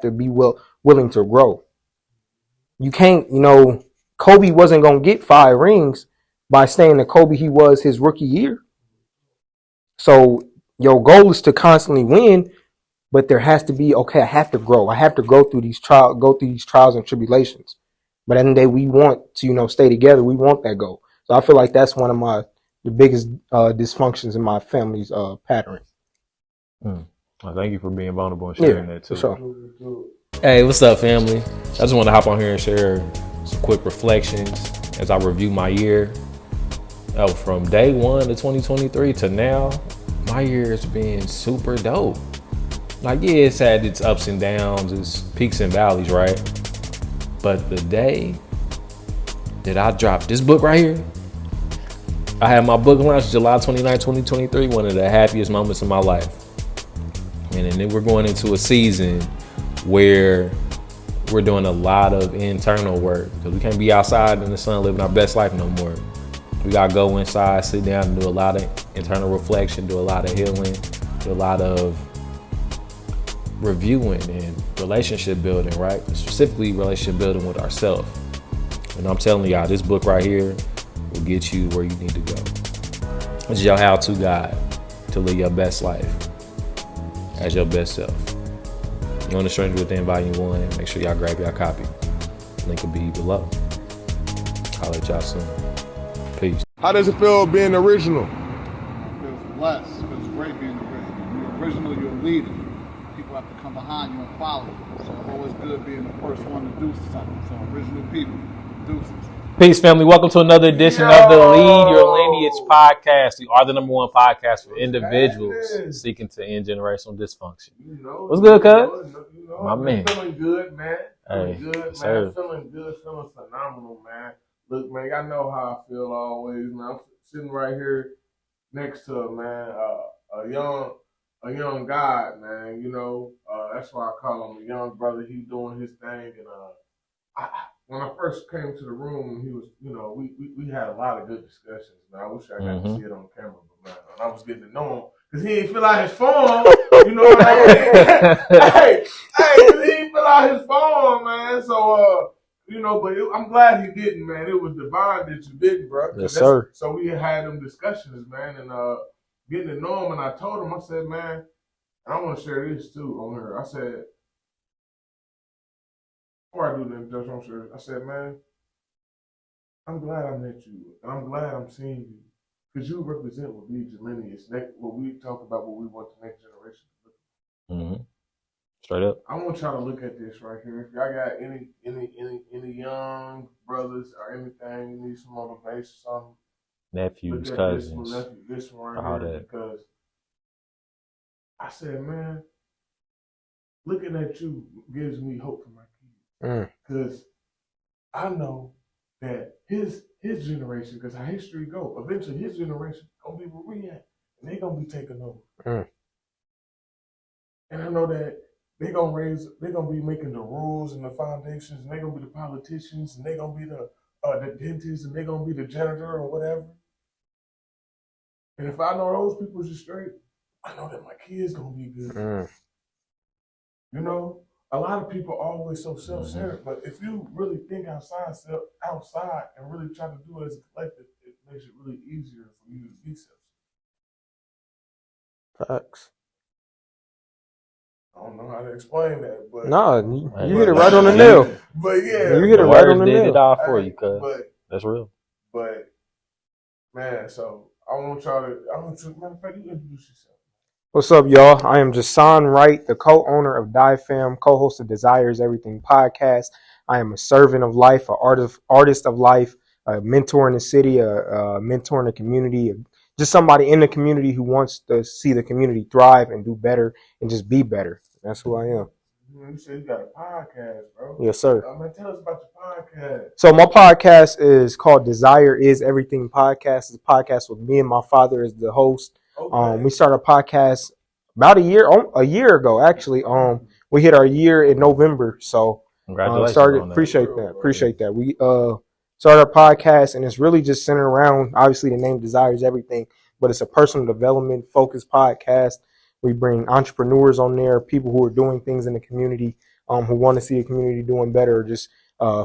to be willing to grow. You can't, Kobe wasn't going to get 5 rings by staying the Kobe he was his rookie year. So your goal is to constantly win, but there has to be, I have to grow. I have to go through these trials and tribulations. But at the end of the day, we want to, stay together. We want that goal. So I feel like that's one of the biggest dysfunctions in my family's pattern. Well, thank you for being vulnerable and sharing that too. For sure. Hey, what's up, family? I just want to hop on here and share some quick reflections as I review my year. From day 1 to 2023 to now, my year has been super dope. Like, yeah, it's had its ups and downs, its peaks and valleys, right? But the day that I dropped this book right here, I had my book launch July 29, 2023, one of the happiest moments of my life. And then we're going into a season where we're doing a lot of internal work because we can't be outside in the sun living our best life no more. We got to go inside, sit down and do a lot of internal reflection, do a lot of healing, do a lot of reviewing and relationship building, right? Specifically relationship building with ourselves. And I'm telling y'all, this book right here will get you where you need to go. It's your how-to guide to live your best life as your best self. You want to Stranger Within Volume 1, make sure y'all grab your copy. Link will be below. Holla at y'all soon. Peace. How does it feel being original? It feels blessed. It feels great being original. You're original, you're a leader. People have to come behind you and follow you. So it's always good being the first one to do something. So original people, deuces. Peace, family. Welcome to another edition of the Lead Your Lineage podcast. We are the #1 podcast for individuals seeking to end generational dysfunction. What's good, cuz? My man. Feeling good, man. Hey, Feeling good, man. sir. Feeling good, feeling phenomenal, man. Look, man, y'all know how I feel always, man. I'm sitting right here next to a young God, man. That's why I call him a young brother. He's doing his thing, and when I first came to the room, he was, we had a lot of good discussions, man. I wish I got to see it on camera, but man, I was getting to know him because he didn't fill out his form. You know what I mean? hey, he didn't fill out his form, man. So, but I'm glad he didn't, man. It was divine that you didn't, bro. Yes, sir. So we had them discussions, man, and getting to know him. And I told him, I said, man, and I want to share this too on her. I said, before I do that, Judge, I'm sure. I said, man, I'm glad I met you, and I'm glad I'm seeing you, because you represent what leads your lineage. What we talk about, what we want the next generation to look at. Mm-hmm. Straight up. I want y'all to look at this right here. If y'all got any young brothers or anything, you need some motivation, something. Nephews, cousins. This one right all here, that. because I said, man, looking at you gives me hope for my kids. Because I know that his generation, because how history go, eventually his generation gonna be where we at, and they gonna be taking over. And I know that they're gonna be making the rules and the foundations, and they're gonna be the politicians, and they're gonna be the dentists, and they're gonna be the janitor or whatever. And if I know those people are straight, I know that my kids gonna be good. A lot of people are always so self-centered, but if you really think outside and really try to do it as a collective, it makes it really easier for you to be self-centered. Facts. I don't know how to explain that, but you hit it right on the nail. But yeah, you hit it right on the nail. Did it all for you, cuz. That's real. But man, so I want you, matter of fact, you introduce yourself. What's up, y'all? I am Jahsan Wright, the co-owner of DieFam, co-host of Desires Everything podcast. I am a servant of life, an artist of life, a mentor in the city, a mentor in the community, just somebody in the community who wants to see the community thrive and do better and just be better. That's who I am. You said you got a podcast, bro. Yes, sir. Tell us about your podcast. So my podcast is called Desire is Everything podcast. It's a podcast with me and my father as the host. Okay. We started a podcast about a year ago, actually. We hit our year in November, so congratulations. Appreciate that. We started our podcast, and it's really just centered around, obviously the name Desire is Everything, but it's a personal development focused podcast. We bring entrepreneurs on there, people who are doing things in the community, who want to see the community doing better, or just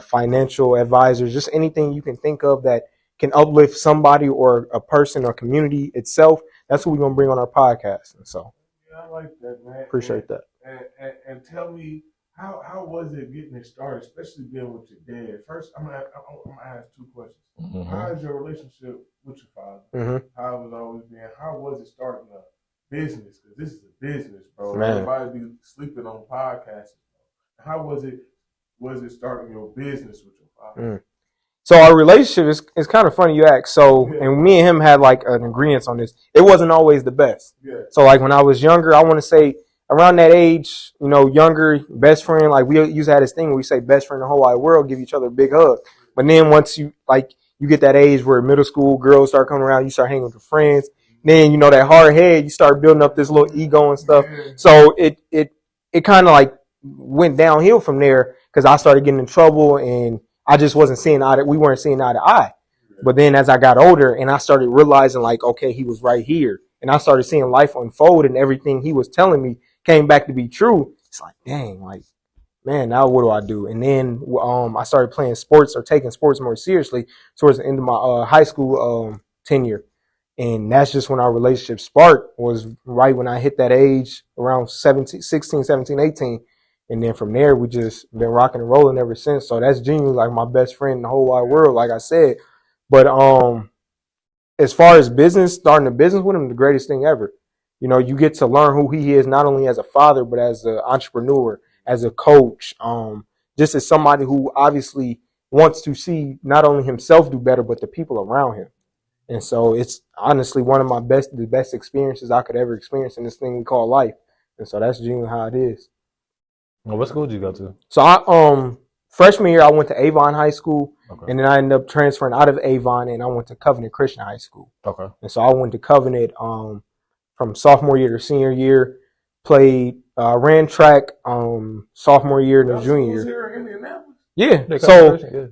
financial advisors, just anything you can think of that can uplift somebody or a person or community itself. That's what we're gonna bring on our podcast. And so, Yeah, I like that, man. appreciate that. And tell me, how was it getting it started, especially being with your dad? First, I'm gonna ask two questions. Mm-hmm. How is your relationship with your father? Mm-hmm. How has it always been? How was it starting a business? Because this is a business, bro. Man. Everybody be sleeping on podcasts. How was it starting your business with your father? So our relationship is kind of funny you ask. So, and me and him had like an agreement on this. It wasn't always the best. Yeah. So like when I was younger, I want to say around that age, you know, younger, best friend, like we used to have this thing where we say best friend in the whole wide world, give each other a big hug. But then once you get that age where middle school girls start coming around, you start hanging with your friends. Then, you know, that hard head, you start building up this little ego and stuff. So it kind of like went downhill from there because I started getting in trouble and I just wasn't seeing we weren't seeing eye to eye. But then as I got older and I started realizing like, okay, he was right here. And I started seeing life unfold and everything he was telling me came back to be true. It's like, dang, like, man, now what do I do? And then I started playing sports or taking sports more seriously towards the end of my high school tenure. And that's just when our relationship sparked, was right when I hit that age around 16, 17, 18. And then from there, we just been rocking and rolling ever since. So that's genuinely like my best friend in the whole wide world, like I said. But as far as business, starting a business with him, the greatest thing ever. You know, you get to learn who he is, not only as a father, but as an entrepreneur, as a coach, just as somebody who obviously wants to see not only himself do better, but the people around him. And so it's honestly one of the best experiences I could ever experience in this thing we call life. And so that's genuinely how it is. Well, what school did you go to? So I freshman year I went to Avon High School, Okay. and then I ended up transferring out of Avon and I went to Covenant Christian High School. Okay. And so I went to Covenant from sophomore year to senior year, played ran track sophomore year to junior year. Here in Indianapolis? Yeah. So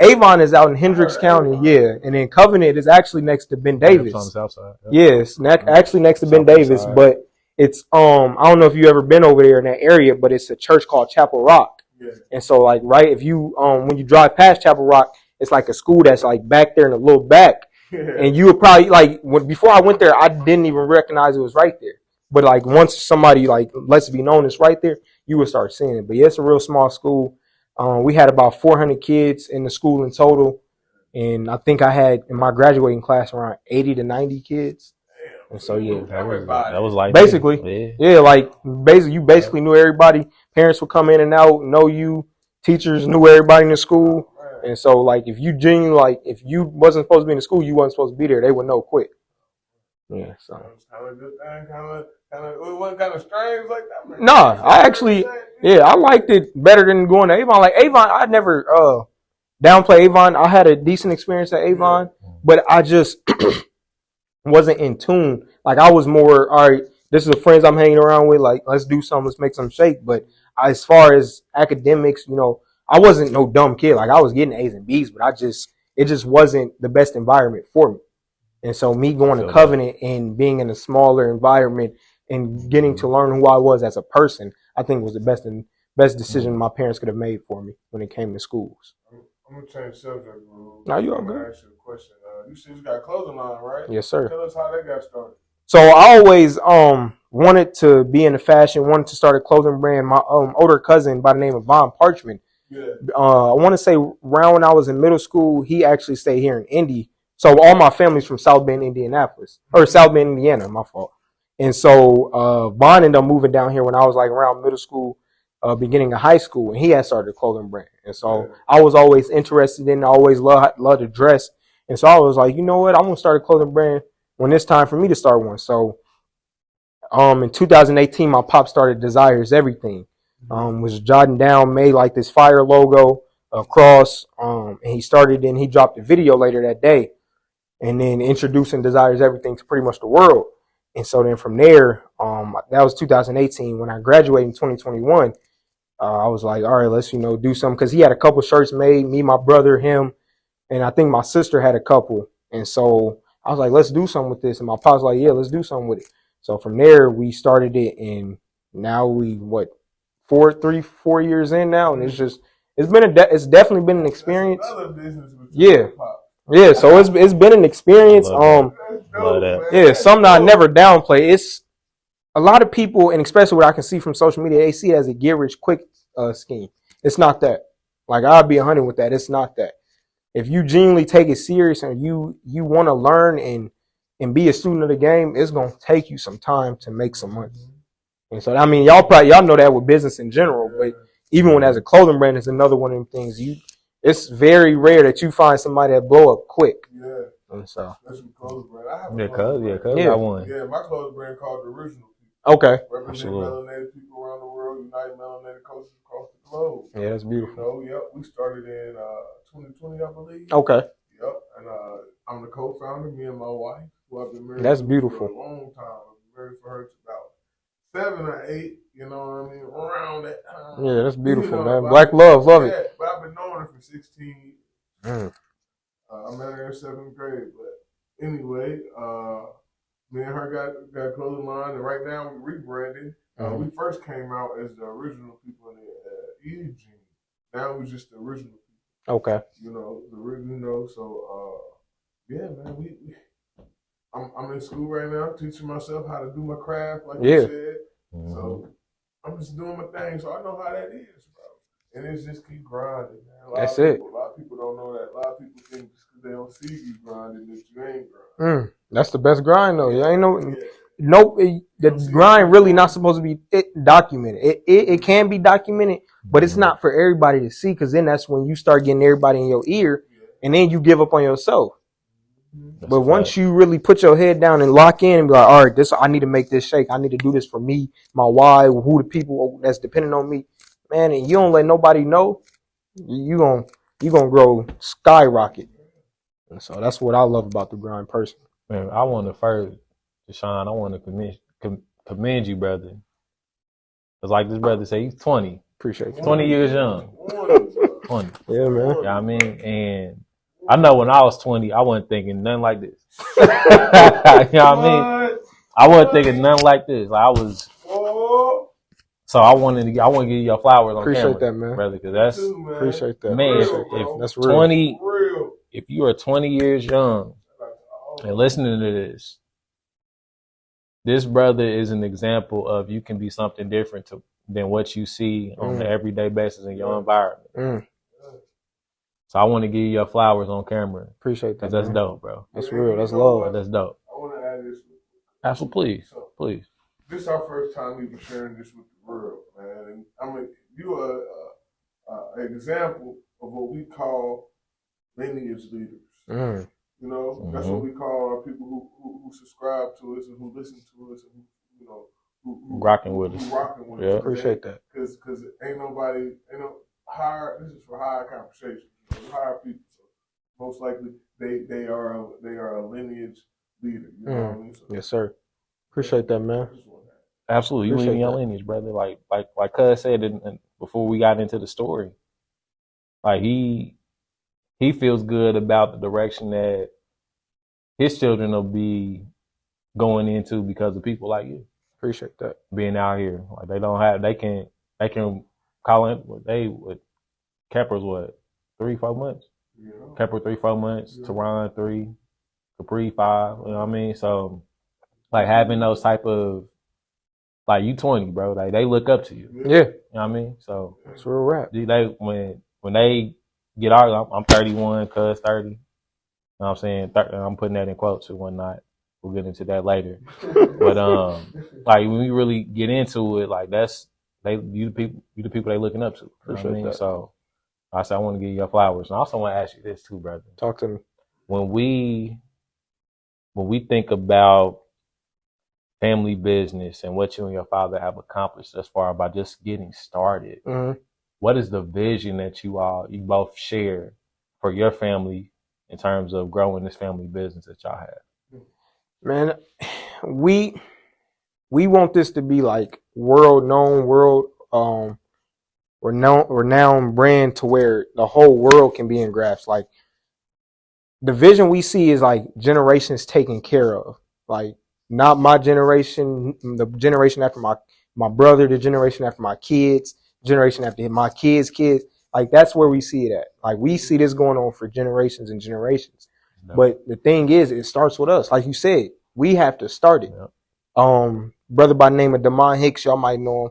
Avon is out in Hendricks County, yeah, and then Covenant is actually next to Ben Davis. On the south side. Yes, actually next to Ben Davis, but it's I don't know if you ever been over there in that area, but it's a church called Chapel Rock. Yeah. And so like right, if you when you drive past Chapel Rock, it's like a school that's like back there in the little back. And you would probably like before I went there, I didn't even recognize it was right there. But like once somebody like lets it be known it's right there, you would start seeing it. But yeah, it's a real small school. We had about 400 kids in the school in total, and I think I had in my graduating class around 80 to 90 kids. And so yeah, that was like basically like you basically knew everybody. Parents would come in and out, know you. Teachers knew everybody in the school. And so, like, if you genuinely, like, if you wasn't supposed to be in the school, you wasn't supposed to be there. They would know quick. Yeah, so. It was kind of a good thing, it wasn't kind of strange like that, man. Nah, I actually, I liked it better than going to Avon. Like, Avon, I never downplay Avon. I had a decent experience at Avon, but I just wasn't in tune. Like, I was more, all right, this is the friends I'm hanging around with. Like, let's do something. Let's make some shake. But as far as academics, you know, I wasn't no dumb kid. Like I was getting A's and B's, but it just wasn't the best environment for me. And so me going to Covenant and being in a smaller environment and getting to learn who I was as a person, I think was the best decision my parents could have made for me when it came to schools. I'm gonna change subject, bro. Now you all I'm good. gonna ask you a question. You said you got a clothing line, right? Yes, sir. Tell us how that got started. So I always wanted to be in the fashion, wanted to start a clothing brand. My older cousin by the name of Von Parchment. Yeah. I want to say around when I was in middle school, he actually stayed here in Indy. So all my family's from South Bend, South Bend, Indiana, my fault. And so Von ended up moving down here when I was like around middle school, beginning of high school, and he had started a clothing brand. And so I was always interested in, I always loved to dress. And so I was like, you know what, I'm going to start a clothing brand when it's time for me to start one. So in 2018, my pop started Desires Everything. Was jotting down, made like this fire logo, a cross, and he dropped a video later that day, and then introducing Desires Everything to pretty much the world. And so then from there, that was 2018. When I graduated in 2021, I was like, all right, let's do something, because he had a couple shirts made, me, my brother, him, and I think my sister had a couple. And so I was like, let's do something with this. And my pops was like, yeah, let's do something with it. So from there we started it, and now we 4 years in now, and it's definitely been an experience. Another business with Yeah. hip-hop. Yeah, so it's been an experience. Love That's Love that. dope, man. Yeah, That's something I dope. never downplay. It's a lot of people, and especially what I can see from social media, they see it as a get rich quick scheme. It's not that. Like, I'll be 100 with that. It's not that. If you genuinely take it serious and you want to learn and be a student of the game, it's gonna take you some time to make some money. And so, I mean, y'all know that with business in general, but even when as a clothing brand is another one of them things. It's very rare that you find somebody that blow up quick. Yeah. And so, That's your clothing brand. I have a Yeah, clothing cuz brand. I won. Yeah, my clothing brand called The Original People. okay, Represent Absolutely. melanated people around the world, unite melanated cultures across the globe. yeah, that's You beautiful. know, yep. We started in 2020, I believe. Okay, Yep. And I'm the co-founder, me and my wife, who I've been married That's to beautiful. for a long time. I've been married for her to about 7 or 8, you know what I mean, around that time. yeah, that's beautiful, You know, man. but Black love it. Yeah, but I've been knowing her for 16 years. Mm. I met her in 7th grade, but anyway, me and her got a clothing line, and right now we rebranded. We first came out as the Original People in the Eugene. Now we're just the Original People. Okay, You know, the original. So, yeah, man, I'm in school right now, teaching myself how to do my craft, like you said. Mhm. So I'm just doing my thing. So I know how that is, bro. And it's just keep grinding, man. That's it. A lot of people don't know that. A lot of people think just because they don't see you grinding that you ain't grinding. That's the best grind though. Yeah, ain't no. Yeah. Nope, the grind really not supposed to be documented. It can be documented, but it's not for everybody to see, because then that's when you start getting everybody in your ear, and then you give up on yourself. That's But a once fact. you really put your head down and lock in and be like, all right, I need to make this shake. I need to do this for me, my why, who the people that's depending on me, man. And you don't let nobody know, you gonna grow skyrocket. And so that's what I love about the grind personally. Man, I want to first, Jahsan, I want to commend you, brother. It's like this brother say, he's 20. Appreciate you. 20 years young. 20. Yeah, man. You know what I mean? And I know when I was 20, I wasn't thinking nothing like this. You know what I mean? I wasn't thinking nothing like this. Like, I was. So I want to give you your flowers on Appreciate camera, that, man. brother, because that's Appreciate that. man. Real, That's If real. 20, if you are 20 years young and listening to this brother is an example of you can be something different than what you see on the everyday basis in your environment. So I want to give you your flowers on camera. Appreciate that. That's man. dope, bro. That's real. That's love. That's dope. I want to add this. Absolutely, please. This is our first time even sharing this with the world, man. And I mean, you are an example of what we call lineage leaders. You know, that's what we call our people who subscribe to us and who listen to us and who, you know, who rocking with us. Yeah, appreciate that. Because ain't nobody, hire. This is for higher conversation. Hire people. So most likely they are a lineage leader. You know what I mean? So, Yes, sir. Appreciate that, man. Absolutely, you Appreciate leading your that. lineage, brother. Like Cuz said before we got into the story. Like he feels good about the direction that his children will be going into because of people like you. Appreciate that. Being out here, like they can call in. Kepper's 3-4 months. Yeah. Kepper 3-4 months. Tehran 3, Capri 5. You know what I mean? So like having those type of like you 20, bro. Like they look up to you. Yeah. You know what I mean? So That's real rap. they when they get out, I'm 31, Cuz 30. You know what I'm saying? I'm putting that in quotes and whatnot. We'll get into that later. But like when we really get into it, like you the people they looking up to. You know what I mean? that. So I said I want to give you your flowers. And I also want to ask you this too, brother. Talk to me. When we think about family business and what you and your father have accomplished thus far by just getting started, what is the vision that you both share for your family in terms of growing this family business that y'all have? Man, we want this to be like world renowned brand to where the whole world can be engrafted. Like the vision we see is like generations taken care of. Like not my generation, the generation after my brother, the generation after my kids, generation after my kids' kids. Like that's where we see it at. Like we see this going on for generations and generations. No. But the thing is, it starts with us. Like you said, we have to start it. Yep. Brother by the name of Damon Hicks, y'all might know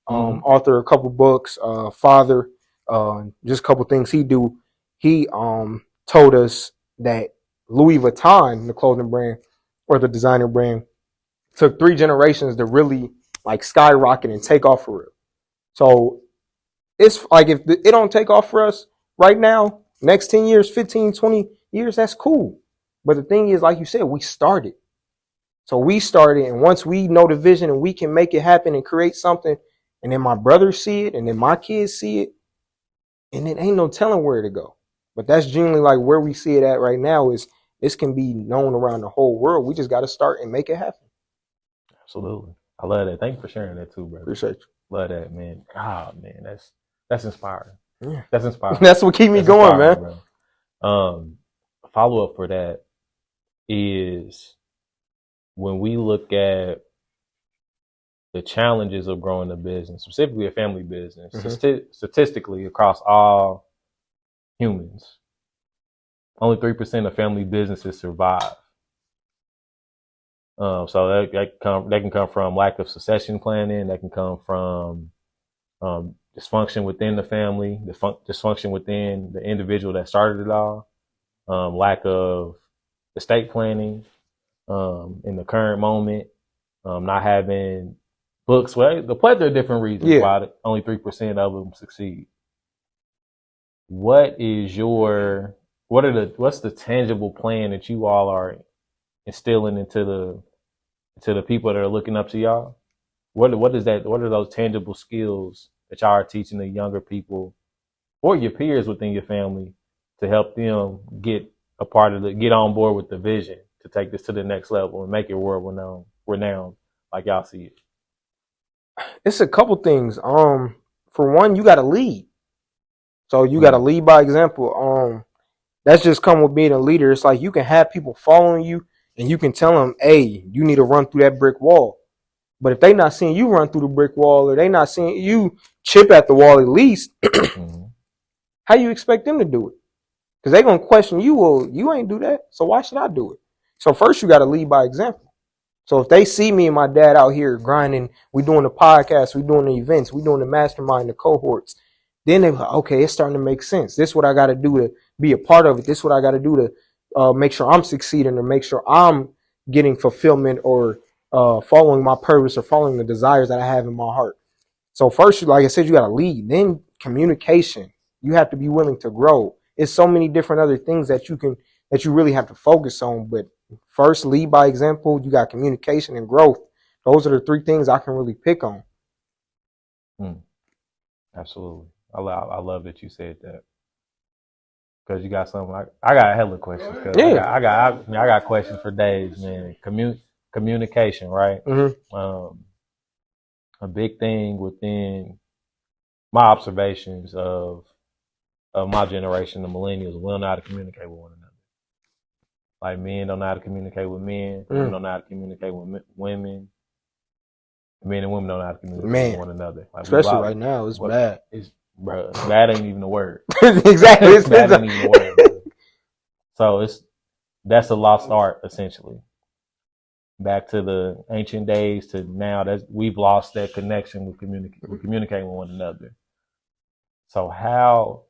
him. Author of a couple books, father, just a couple things he do. He told us that Louis Vuitton, the clothing brand or the designer brand, took 3 generations to really like skyrocket and take off for real. So it's like if it don't take off for us right now, next 10 years, 15, 20 years, that's cool. But the thing is, like you said, we started. So we started, and once we know the vision and we can make it happen and create something, and then my brothers see it, and then my kids see it, and it ain't no telling where to go. But that's generally like where we see it at right now is this can be known around the whole world. We just got to start and make it happen. Absolutely. I love that. Thank you for sharing that too, brother. Appreciate you. Love that, man. Ah, man, that's inspiring. Yeah. That's inspiring. That's what keep me That's going, man. Bro. Follow up for that is when we look at the challenges of growing a business, specifically a family business, statistically across all humans, only 3% of family businesses survive. So that can come from lack of succession planning. That can come from dysfunction within the family, dysfunction within the individual that started it all, lack of estate planning in the current moment, not having books. Well, the plethora of different reasons why only 3% of them succeed. What's the tangible plan that you all are instilling into the people that are looking up to y'all? What are those tangible skills that y'all are teaching the younger people or your peers within your family to help them get on board with the vision to take this to the next level and make it world renowned like y'all see it? It's a couple things. For one, you got to lead. So you got to lead by example. That's just come with being a leader. It's like you can have people following you and you can tell them, hey, you need to run through that brick wall. But if they not seeing you run through the brick wall or they not seeing you chip at the wall at least, how you expect them to do it? Because they going to question you, well, you ain't do that, so why should I do it? So first you got to lead by example. So if they see me and my dad out here grinding, we doing the podcast, we doing the events, we doing the mastermind, the cohorts, then they're like, okay, it's starting to make sense. This is what I got to do to be a part of it. This is what I got to do to make sure I'm succeeding or make sure I'm getting fulfillment or following my purpose or following the desires that I have in my heart. So first, like I said, you got to lead. Then communication. You have to be willing to grow. It's so many different other things that you really have to focus on. But first, lead by example. You got communication and growth. Those are the 3 things I can really pick on. Absolutely. I love that you said that. Because you got something I got a hella questions. Yeah. I got questions for days, man. Communication, right? A big thing within my observations of my generation, the millennials, we don't know how to communicate with one another. Like men don't know how to communicate with men. Women don't know how to communicate with women. Men and women don't know how to communicate with one another. Like, especially right now, it's bad. Bro, bad ain't even a word. Exactly. It's bad ain't even a word. Bro. So that's a lost art, essentially. Back to the ancient days to now, we've lost that connection with communicating with one another. So how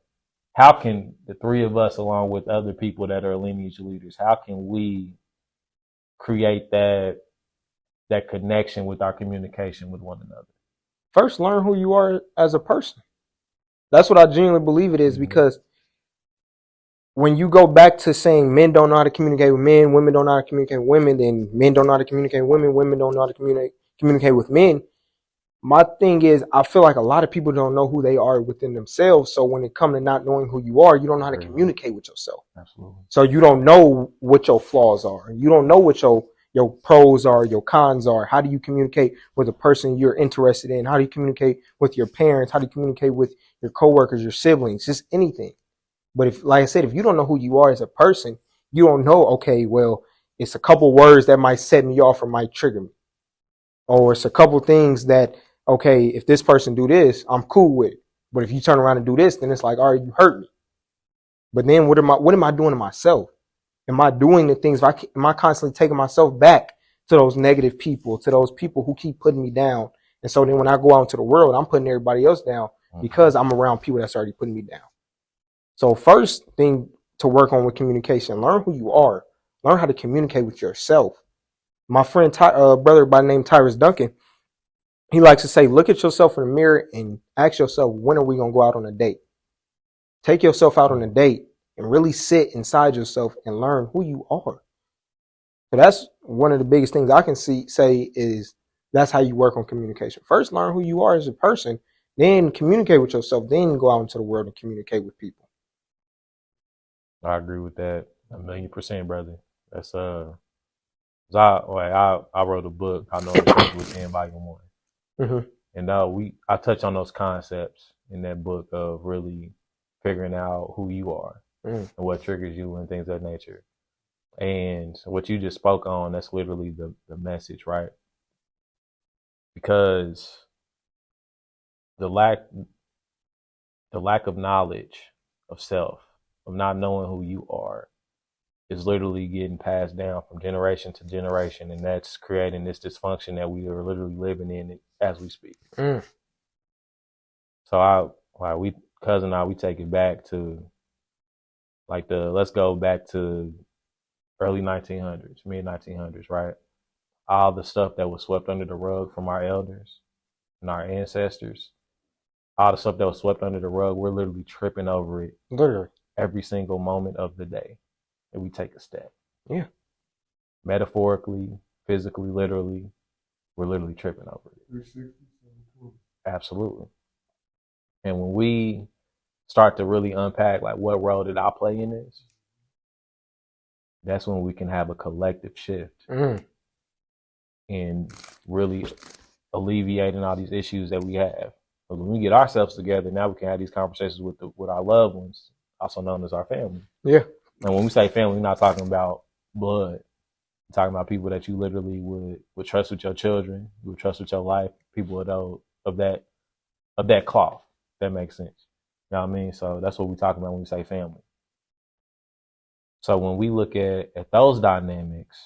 can the 3 of us, along with other people that are lineage leaders, how can we create that connection with our communication with one another? First, learn who you are as a person. That's what I genuinely believe it is, because when you go back to saying men don't know how to communicate with men, women don't know how to communicate with women, then men don't know how to communicate with women, women don't know how to communicate with men. My thing is, I feel like a lot of people don't know who they are within themselves. So when it comes to not knowing who you are, you don't know how to communicate with yourself. Absolutely. So you don't know what your flaws are. You don't know what your pros are, your cons are. How do you communicate with a person you're interested in? How do you communicate with your parents? How do you communicate with your coworkers, your siblings, just anything? But if, like I said, if you don't know who you are as a person, you don't know, okay, well, it's a couple words that might set me off or might trigger me. Or it's a couple things that okay, if this person do this, I'm cool with it. But if you turn around and do this, then it's like, all right, you hurt me. But then what am I doing to myself? Am I doing the things? Am I constantly taking myself back to those negative people, to those people who keep putting me down? And so then when I go out into the world, I'm putting everybody else down because I'm around people that's already putting me down. So first thing to work on with communication, learn who you are. Learn how to communicate with yourself. My friend, brother by the name Tyrus Duncan, he likes to say, look at yourself in the mirror and ask yourself, when are we going to go out on a date? Take yourself out on a date and really sit inside yourself and learn who you are. So that's one of the biggest things I can say is that's how you work on communication. First, learn who you are as a person, then communicate with yourself, then go out into the world and communicate with people. I agree with that 1,000,000%, brother. That's I wrote a book. I know it was in volume 1, and I touch on those concepts in that book of really figuring out who you are and what triggers you and things of that nature. And what you just spoke on, that's literally the message, right? Because the lack of knowledge of self, of not knowing who you are, is literally getting passed down from generation to generation, and that's creating this dysfunction that we are literally living in as we speak. So cousin and I, we take it back to like let's go back to early 1900s, mid 1900s, right? All the stuff that was swept under the rug from our elders and our ancestors, all the stuff that was swept under the rug, we're literally tripping over it Literally. every single moment of the day. And we take a step. Yeah. Metaphorically, physically, literally, we're literally tripping over it. Absolutely. And when we start to really unpack, like, what role did I play in this? That's when we can have a collective shift and really alleviating all these issues that we have. But when we get ourselves together, now we can have these conversations with our loved ones, also known as our family. Yeah. And when we say family, we're not talking about blood. We're talking about people that you literally would trust with your children, you would trust with your life, people of that cloth. If that makes sense. You know what I mean? So that's what we're talking about when we say family. So when we look at those dynamics,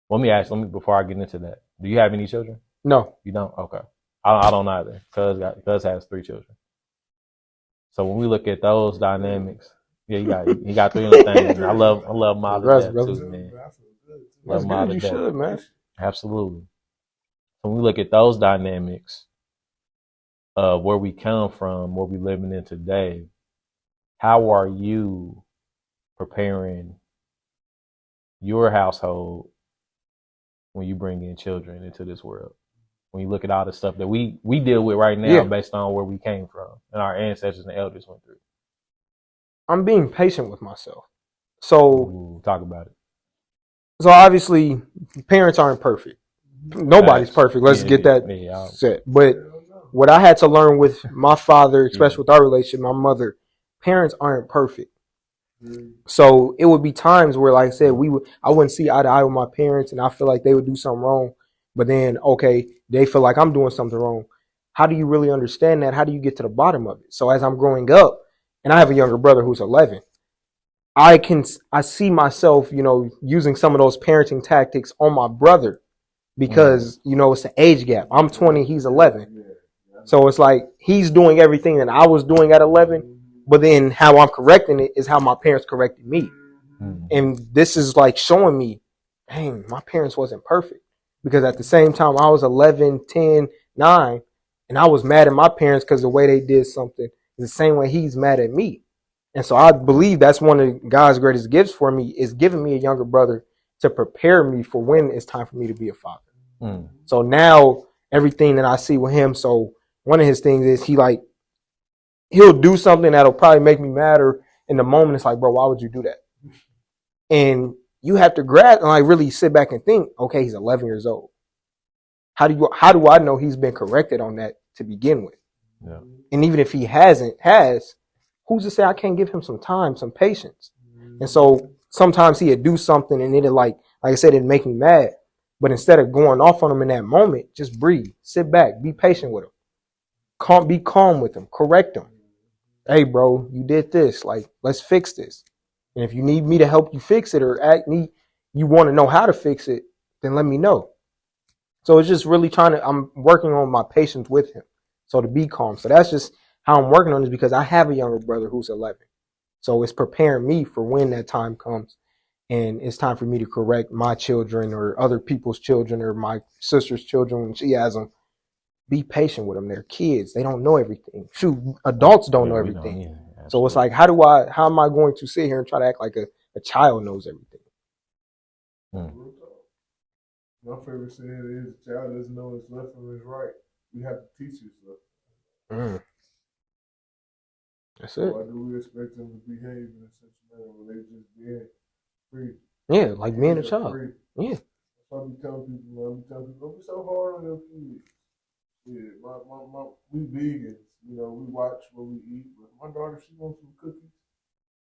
let me before I get into that, do you have any children? No. You don't? Okay. I don't either. Cuz has 3 children. So when we look at those dynamics, yeah, you got 3 of those things. I love my death too, man. That's good. You should, man. Absolutely. When we look at those dynamics of where we come from, what we're living in today, how are you preparing your household when you bring in children into this world? When you look at all the stuff that we deal with right now based on where we came from and our ancestors and elders went through. I'm being patient with myself. So talk about it. So obviously parents aren't perfect. Nobody's perfect. Let's get that set. But what I had to learn with my father, especially with our relationship, my mother, parents aren't perfect. So it would be times where, like I said, I wouldn't see eye to eye with my parents, and I feel like they would do something wrong. But then, okay, they feel like I'm doing something wrong. How do you really understand that? How do you get to the bottom of it? So as I'm growing up, and I have a younger brother who's 11, I see myself, using some of those parenting tactics on my brother because, it's an age gap. I'm 20, he's 11. So it's like he's doing everything that I was doing at 11. But then how I'm correcting it is how my parents corrected me. And this is like showing me, dang, my parents wasn't perfect. Because at the same time, I was 11, 10, 9, and I was mad at my parents because the way they did something is the same way he's mad at me. And so I believe that's one of God's greatest gifts for me, is giving me a younger brother to prepare me for when it's time for me to be a father. So now everything that I see with him, so one of his things is he'll do something that'll probably make me mad, or in the moment it's like, bro, why would you do that? And you have to grasp and really sit back and think, okay, he's 11 years old. How do I know he's been corrected on that to begin with? Yeah. And even if he has, who's to say I can't give him some time, some patience? And so sometimes he'd do something and it'd like I said, it'd make me mad. But instead of going off on them in that moment, just breathe, sit back, be patient with them, be calm with them, correct them. Hey, bro, you did this. Like, let's fix this. And if you need me to help you fix it, or you want to know how to fix it, then let me know. So it's just really I'm working on my patience with him. So to be calm. So that's just how I'm working on this, because I have a younger brother who's 11. So it's preparing me for when that time comes. And it's time for me to correct my children or other people's children or my sister's children when she has them. Be patient with them. They're kids. They don't know everything. Shoot, adults don't know everything. So it's like, how am I going to sit here and try to act like a child knows everything? My favorite saying is, a child doesn't know his left from his right. You have to teach yourself. That's it. Why do we expect them to behave in such a manner when they just being free? Yeah, like being a child. Free. Yeah. I be telling people, don't be so hard on your kids. Yeah, we vegans, we watch what we eat. But my daughter, she wants some cookies.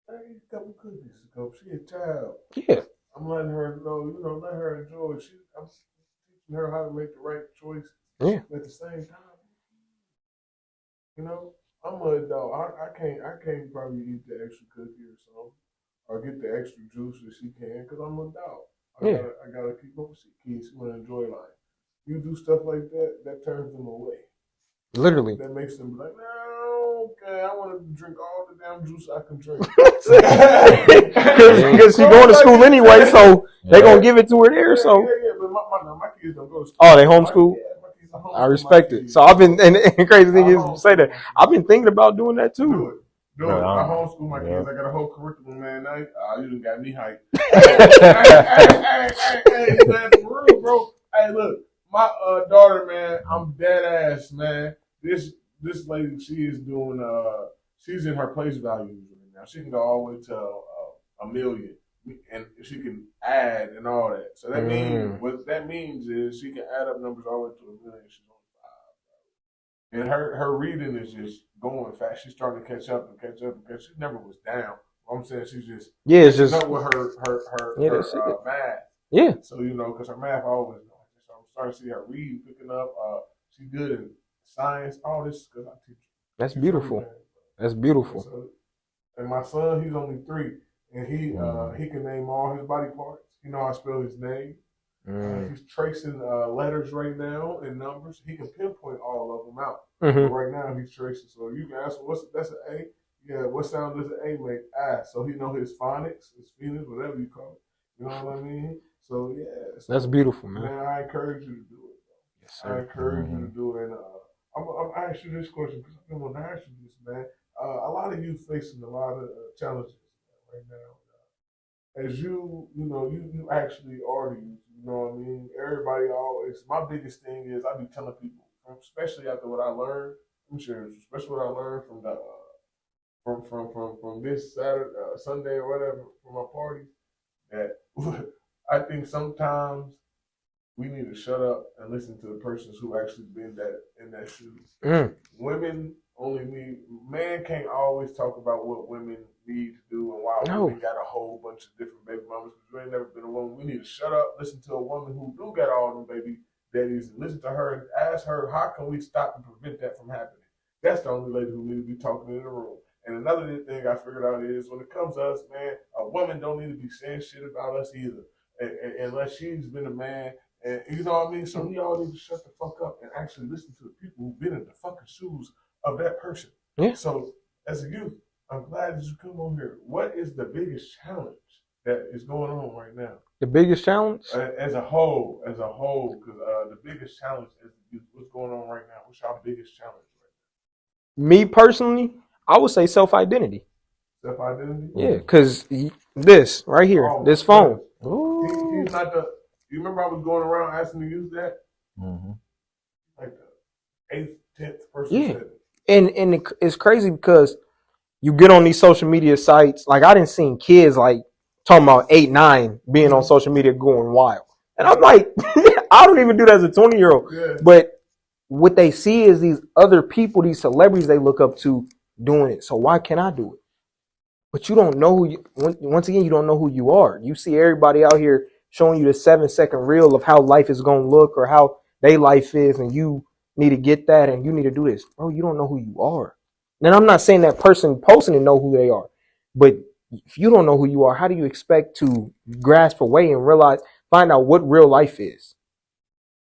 I eat a couple cookies. She a child. Yeah. I'm letting her know, let her enjoy it. I'm teaching her how to make the right choice. Yeah. At the same time, I'm an adult. I can't probably eat the extra cookie or something, or get the extra juice that she can, because I'm an adult. I gotta keep up with kids who want to enjoy life. You do stuff like that, that turns them away. Literally. That makes them be like, no, okay, I want to drink all the damn juice I can drink. Because she's going to school anyway, so they're going to give it to her there. So. Yeah, but my kids don't go to school. Oh, they homeschool? My kids are homeschool. I respect it. So I've been, and the crazy thing is, you say that, I've been thinking about doing that too. Do it. I homeschool my kids. I got a whole curriculum, man. You done got me hyped. Hey, man, for real, bro. Hey, look, my daughter, man, I'm dead ass, man. This lady, she is doing, she's in her place values right now. She can go all the way to $1 million, and she can add and all that. So that means, what that means is she can add up numbers all the way to $1 million. She's on 5. And her reading is just going fast. She's starting to catch up. She never was down. I'm saying she's just it's just up with her math. Yeah. So because her math always going. So I'm starting to see her reading picking up. She's good in science. All this because I teach her. That's beautiful. That's beautiful. So, and my son, he's only 3, and he can name all his body parts. I spell his name. He's tracing letters right now and numbers. He can pinpoint all of them out. But right now he's tracing. So you can ask him, that's an A? Yeah, what sound does an A make? Ah. So he know his phonics, his phonics, whatever you call it. You know what I mean? So yeah. That's beautiful, man. I encourage you to do it. Yes, sir. I encourage you to do it. And I'm asking you this question because I've been wanting to ask you this, man. A lot of youth facing a lot of challenges right now. As you actually are the youth. You know what I mean? Everybody always. My biggest thing is I be telling people, especially after what I learned. I'm sure, especially what I learned from the from this Saturday, Sunday, or whatever, from my party. That I think sometimes we need to shut up and listen to the persons who actually been in that shoes. Women only need. Man can't always talk about what women need to do and why women got a whole bunch of different baby mamas. Because you ain't never been a woman. We need to shut up, listen to a woman who do got all them baby daddies, and listen to her and ask her, how can we stop and prevent that from happening? That's the only lady who need to be talking in the room. And another thing I figured out is when it comes to us, man, a woman don't need to be saying shit about us either, unless she's been a man. And you know what I mean? So we all need to shut the fuck up and actually listen to the people who've been in the fucking shoes of that person. Yeah. So as a youth, I'm glad that you come on here. What is the biggest challenge that is going on right now? The biggest challenge? As a whole, because the biggest challenge is what's going on right now. What's our biggest challenge right now? Me personally, I would say self-identity. Self-identity? Yeah, because this right here, this phone. He's not the. You remember I was going around asking to use that? Mm-hmm. Like the 8th, 10th person said it. And it's crazy because you get on these social media sites. Like I didn't see kids like talking about 8, 9 being on social media going wild. And I'm like, I don't even do that as a 20-year-old. Yeah. But what they see is these other people, these celebrities they look up to doing it. So why can't I do it? But you don't know once again, you don't know who you are. You see everybody out here showing you the 7-second reel of how life is going to look or how their life is, and you need to get that and you need to do this. Bro, you don't know who you are. And I'm not saying that person posting to know who they are, but if you don't know who you are, how do you expect to grasp away and find out what real life is?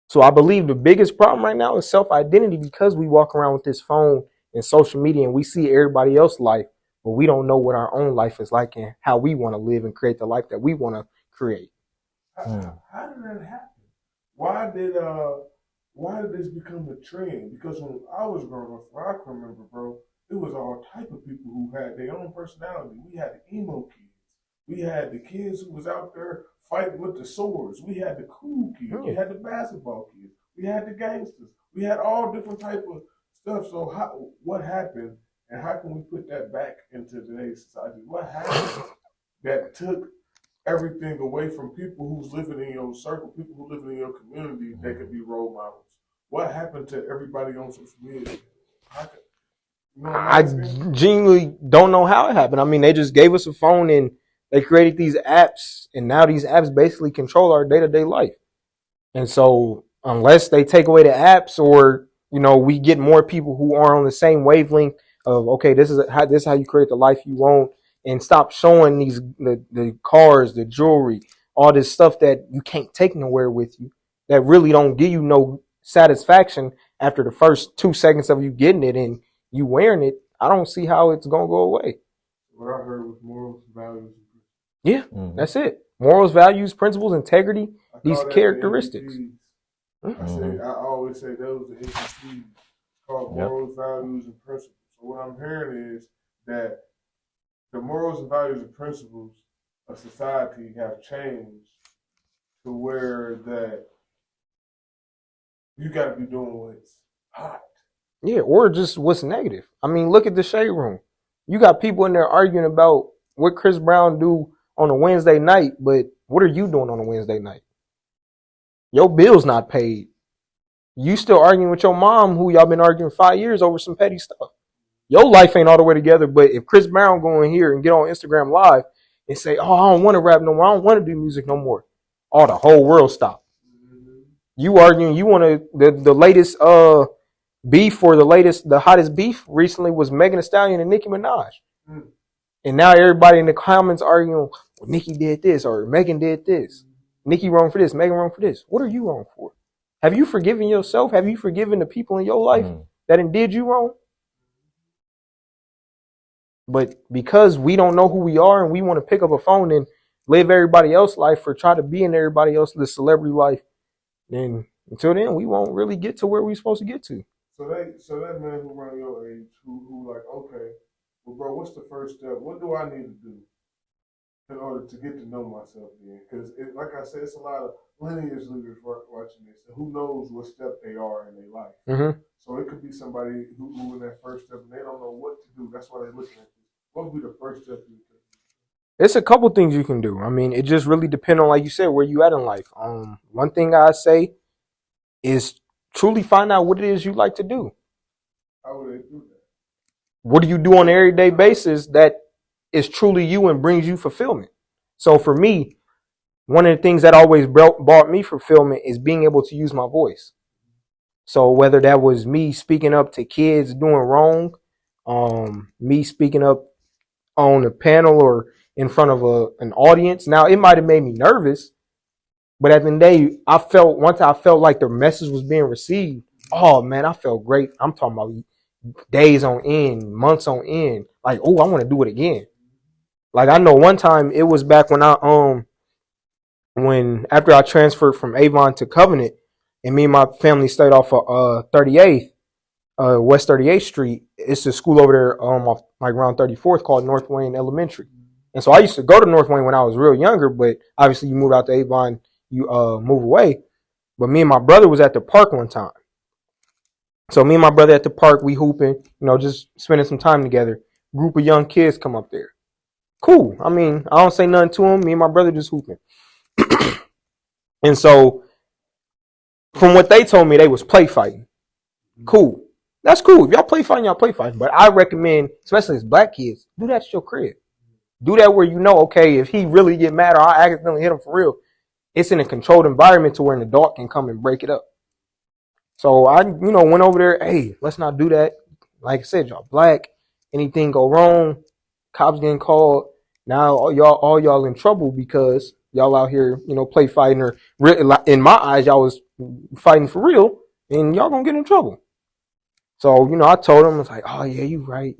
So I believe the biggest problem right now is self-identity, because we walk around with this phone and social media and we see everybody else's life, but we don't know what our own life is like and how we want to live and create the life that we want to create. How did that happen? Why did this become a trend? Because when I was growing up, I can remember, bro, it was all type of people who had their own personality. We had the emo kids. We had the kids who was out there fighting with the swords. We had the cool kids. We had the basketball kids. We had the gangsters. We had all different type of stuff. So what happened, and how can we put that back into today's society? What happened that took everything away from people who's living in your circle, people who live in your community that could be role models? What happened to everybody on social media? I genuinely don't know how it happened. I mean, they just gave us a phone and they created these apps, and now these apps basically control our day-to-day life. And so unless they take away the apps, or, you know, we get more people who are on the same wavelength of, okay, this is how you create the life you want, and stop showing the cars, the jewelry, all this stuff that you can't take nowhere with you, that really don't give you no satisfaction after the first 2 seconds of you getting it and you wearing it. I don't see how it's going to go away. What I heard was morals, values. Yeah, that's it. Morals, values, principles, integrity, these characteristics. I always say those are NPCs, called morals, values, and principles. So what I'm hearing is that the morals and values and principles of society have changed to where that you got to be doing what's hot. Yeah, or just what's negative. I mean, look at the Shade Room. You got people in there arguing about what Chris Brown do on a Wednesday night, but what are you doing on a Wednesday night? Your bill's not paid. You still arguing with your mom, who y'all been arguing 5 years over some petty stuff. Your life ain't all the way together, but if Chris Brown go in here and get on Instagram Live and say, oh, I don't want to rap no more, I don't want to do music no more, oh, the whole world stop. You arguing, you want to, the latest beef, or the hottest beef recently was Megan Thee Stallion and Nicki Minaj. And now everybody in the comments arguing, well, Nicki did this, or Megan did this. Nicki wrong for this, Megan wrong for this. What are you wrong for? Have you forgiven yourself? Have you forgiven the people in your life that did you wrong? But because we don't know who we are and we want to pick up a phone and live everybody else's life, or try to be in everybody else's celebrity life, then until then we won't really get to where we're supposed to get to. So that man who around your age, who like, okay, well, bro, what's the first step? What do I need to do in order to get to know myself then? Because, like I said, it's a lot of lineage leaders watching this, and who knows what step they are in their life. So it could be somebody who in that first step, and they don't know what to do. That's why they're looking at this. What would be the first step you take? It's a couple things you can do. I mean, it just really depends on, like you said, where you at in life. One thing I say is truly find out what it is you like to do. How would they do that? What do you do on an everyday basis that is truly you and brings you fulfillment? So for me, one of the things that always brought me fulfillment is being able to use my voice. So whether that was me speaking up to kids doing wrong, me speaking up on a panel or in front of an audience. Now, it might have made me nervous, but at the end of the day, once I felt like the message was being received, oh man, I felt great. I'm talking about days on end, months on end. Like, oh, I want to do it again. Like, I know one time it was back when after I transferred from Avon to Covenant, and me and my family stayed off of 38th, West 38th Street. It's a school over there, off like around 34th, called North Wayne Elementary. And so I used to go to North Wayne when I was real younger, but obviously you move out to Avon, you move away. But me and my brother was at the park one time. So me and my brother at the park, we hooping, just spending some time together. Group of young kids come up there. Cool. I mean, I don't say nothing to them. Me and my brother just hooping. And so from what they told me, they was play fighting. Cool. That's cool. If y'all play fighting, y'all play fighting. But I recommend, especially as black kids, do that at your crib. Do that where okay, if he really get mad or I accidentally hit him for real, it's in a controlled environment to where an adult can come and break it up. So I, went over there. Hey, let's not do that. Like I said, y'all black. Anything go wrong, cops getting called. Now all y'all in trouble because y'all out here, play fighting or in my eyes, y'all was fighting for real, and y'all gonna get in trouble. So I told him, I was like, oh yeah, you right.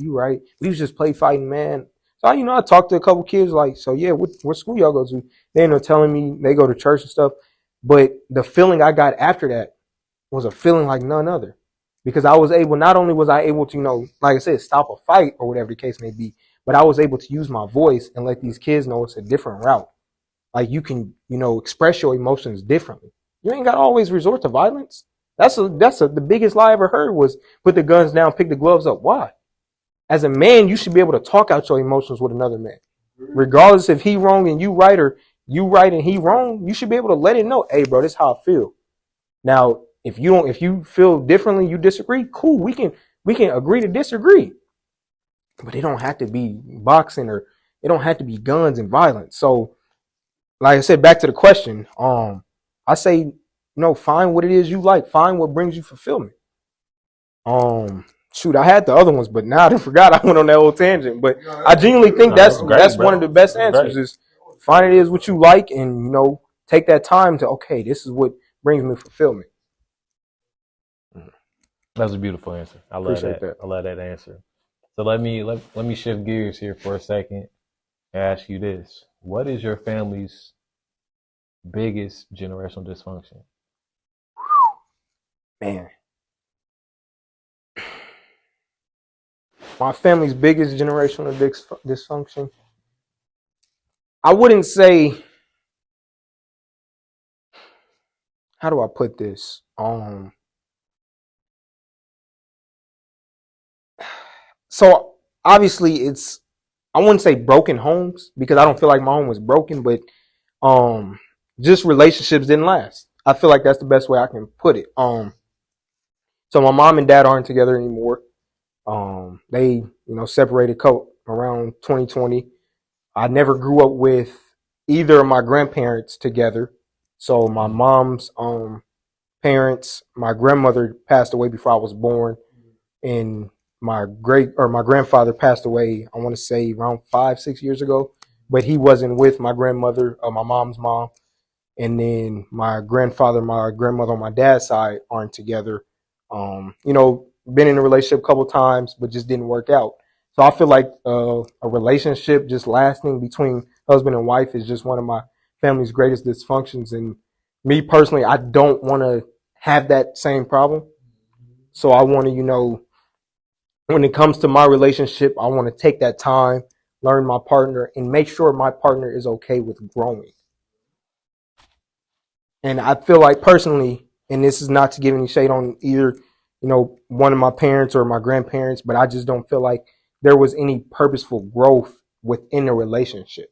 We was just play fighting, man. So I talked to a couple kids like, so yeah, what school y'all go to? They ended up telling me they go to church and stuff. But the feeling I got after that was a feeling like none other. Because not only was I able to, like I said, stop a fight or whatever the case may be, but I was able to use my voice and let these kids know it's a different route. Like you can, express your emotions differently. You ain't got to always resort to violence. The biggest lie I ever heard was put the guns down, pick the gloves up. Why? As a man, you should be able to talk out your emotions with another man. Regardless if he wrong and you right or you right and he wrong, you should be able to let it know, hey bro, this is how I feel. Now, if you feel differently, you disagree, cool. We can agree to disagree. But it don't have to be boxing or it don't have to be guns and violence. So, like I said, back to the question, I say, find what it is you like, find what brings you fulfillment. Shoot, I had the other ones, but now I forgot. I went on that old tangent. But I genuinely think that's one of the best answers is find it is what you like and take that time to this is what brings me fulfillment. That's a beautiful answer. I love that. I love that answer. So let me shift gears here for a second and ask you this. What is your family's biggest generational dysfunction? Man. My family's biggest generational dysfunction. I wouldn't say, how do I put this? So obviously I wouldn't say broken homes because I don't feel like my home was broken, but just relationships didn't last. I feel like that's the best way I can put it. So my mom and dad aren't together anymore. They, separated around 2020. I never grew up with either of my grandparents together. So my mom's parents, my grandmother passed away before I was born, and my grandfather passed away, I want to say around 5-6 years ago, but he wasn't with my grandmother, my mom's mom. And then my grandfather, my grandmother on my dad's side aren't together. Been in a relationship a couple times, but just didn't work out. So I feel like a relationship just lasting between husband and wife is just one of my family's greatest dysfunctions. And me personally, I don't want to have that same problem. So I want to, when it comes to my relationship, I want to take that time, learn my partner, and make sure my partner is okay with growing. And I feel like personally, and this is not to give any shade on either, one of my parents or my grandparents, but I just don't feel like there was any purposeful growth within the relationship.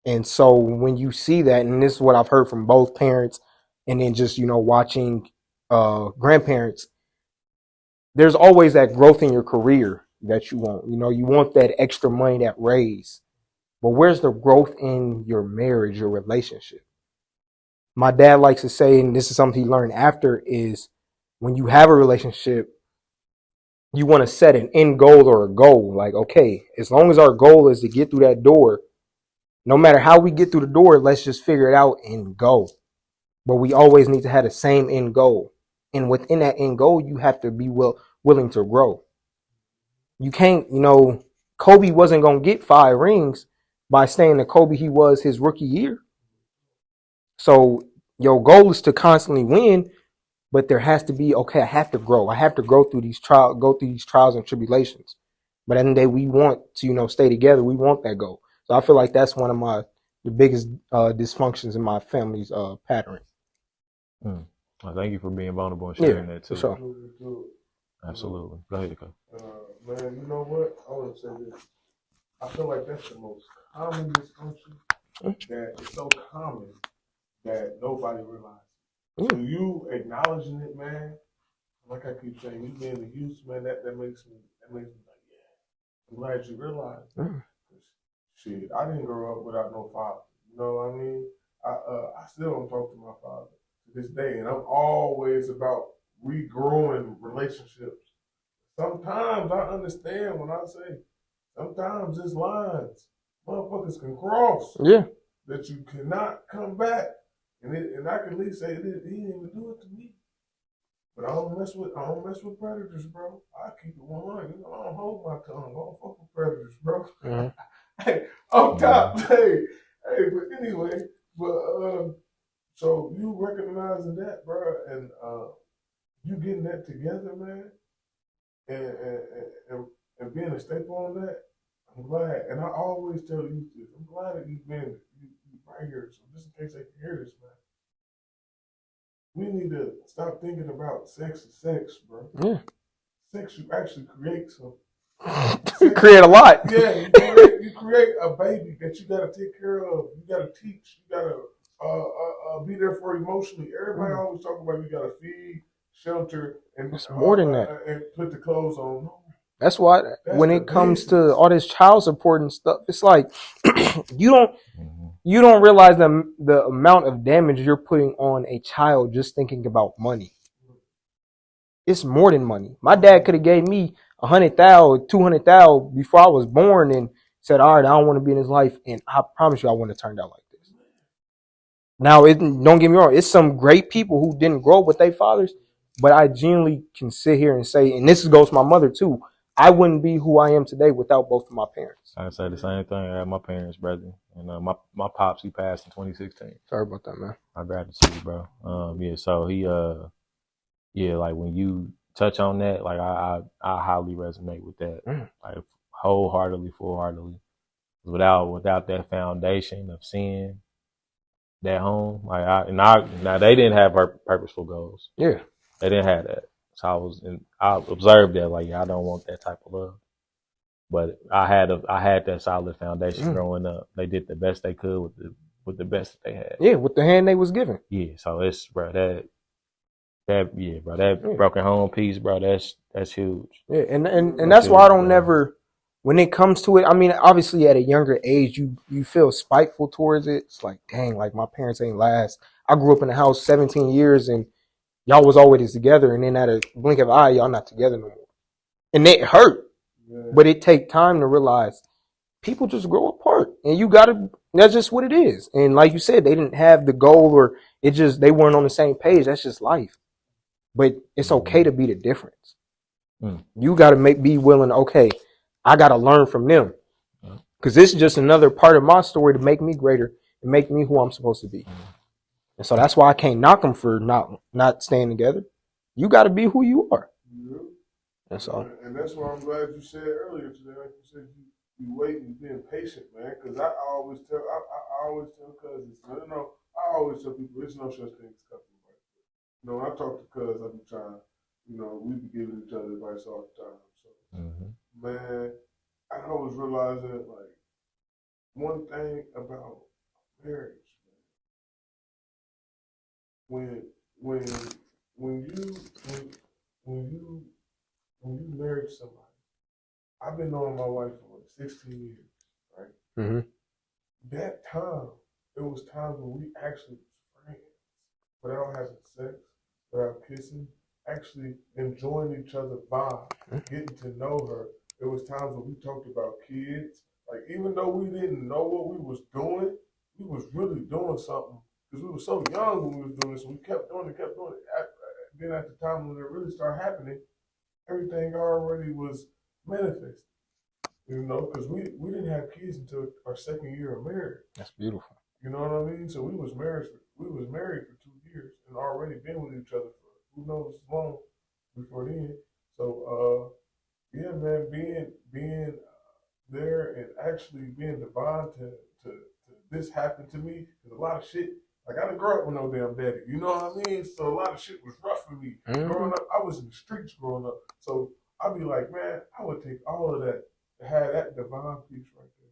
And so when you see that, and this is what I've heard from both parents, and then just, watching grandparents, there's always that growth in your career that you want. You want that extra money, that raise. But where's the growth in your marriage, your relationship? My dad likes to say, and this is something he learned after, is when you have a relationship, you want to set an end goal or a goal. Like, okay, as long as our goal is to get through that door, no matter how we get through the door, let's just figure it out and go. But we always need to have the same end goal. And within that end goal, you have to be willing to grow. You can't, Kobe wasn't going to get 5 rings by staying the Kobe he was his rookie year. So your goal is to constantly win, but there has to be, I have to grow. I have to go through these trials and tribulations. But at the end of the day, we want to, stay together. We want that goal. So I feel like that's one of the biggest dysfunctions in my family's pattern. Well, thank you for being vulnerable and sharing that too. For sure. Absolutely. Go ahead, Nicole. Man, you know what? I want to say this. I feel like that's the most common dysfunction that is so common that nobody realizes. So you acknowledging it, man, like I keep saying, you being in Houston, man, that makes me like, yeah. I'm glad you realized. Shit, I didn't grow up without no father. You know what I mean? I still don't talk to my father to this day, and I'm always about regrowing relationships. Sometimes I understand when I say, sometimes it's lines motherfuckers can cross. Yeah. That you cannot come back, and I can at least say he didn't even do it to me. But I don't mess with predators, bro. I keep it 100. You know, I don't hold my tongue. I don't fuck with predators, bro. Hey, up top, hey, but anyway, so you recognizing that, bro, and you getting that together, man, and being a staple on that, I'm glad. And I always tell you this, I'm glad that you've been right here. So just in case they can hear this, man, we need to stop thinking about sex as sex, bro. Yeah. Sex, you actually create something. You create a lot. Yeah, you create a baby that you gotta take care of. You gotta teach. You gotta be there for emotionally. Everybody always talk about you gotta feed, shelter, and it's more than that. And put the clothes on. No. That's why when it comes to all this child support and stuff, it's like you don't realize the amount of damage you're putting on a child just thinking about money. It's more than money. My dad could have gave me 100,000, 200,000 before I was born and said, all right, I don't want to be in his life. And I promise you, I wouldn't have turned out like this. Now, don't get me wrong. It's some great people who didn't grow up with their fathers, but I genuinely can sit here and say, and this goes to my mother too, I wouldn't be who I am today without both of my parents. I say the same thing. I had my parents, brother. And my pops, he passed in 2016. Sorry about that, man. My gratitude, bro. Yeah, so he, like when you touch on that, like I highly resonate with that. Like wholeheartedly, full-heartedly. Without that foundation of seeing that home, now they didn't have purposeful goals. Yeah. They didn't have that. So I observed that, like, I don't want that type of love. But I had that solid foundation growing up. They did the best they could with the best that they had. Yeah, with the hand they was given. Yeah, so it's, bro, that broken home piece, bro, that's huge. Yeah, and that's why I don't never, when it comes to it, I mean, obviously at a younger age, you feel spiteful towards it. It's like, dang, like my parents ain't last. I grew up in the house 17 years and y'all was always together, and then at a blink of an eye, y'all not together no more. And it hurt, but it take time to realize people just grow apart, and that's just what it is. And like you said, they didn't have the goal, or they weren't on the same page. That's just life. But it's okay to be the difference. You got to be willing, okay, I got to learn from them. Because this is just another part of my story to make me greater and make me who I'm supposed to be. And so that's why I can't knock them for not staying together. You got to be who you are. That's all. And that's why I'm glad you said earlier today, like you said, you wait and being patient, man. Because I always tell cousins, I always tell people, there's no such thing as couple advice. You know, when I talk to cousins, I be trying, we be giving each other advice all the time. So, man, I always realize that, like, one thing about marriage, man, when you marry somebody, I've been knowing my wife for 16 years, right? That time, it was times when we actually was friends, without having sex, without kissing, actually enjoying each other's vibe, getting to know her. There was times when we talked about kids. Like, even though we didn't know what we was doing, we was really doing something because we were so young when we was doing this. So we kept doing it. Then at the time when it really started happening, everything already was manifested. Because we didn't have kids until our second year of marriage. That's beautiful. You know what I mean? So we was married for 2 years and already been with each other for who knows how long before then. So yeah, man, being there and actually being divine to this happened to me. There's a lot of shit. Like, I didn't grow up with no damn daddy. You know what I mean? So a lot of shit was rough for me. Growing up, I was in the streets growing up. So I'd be like, man, I would take all of that to have that divine peace right there.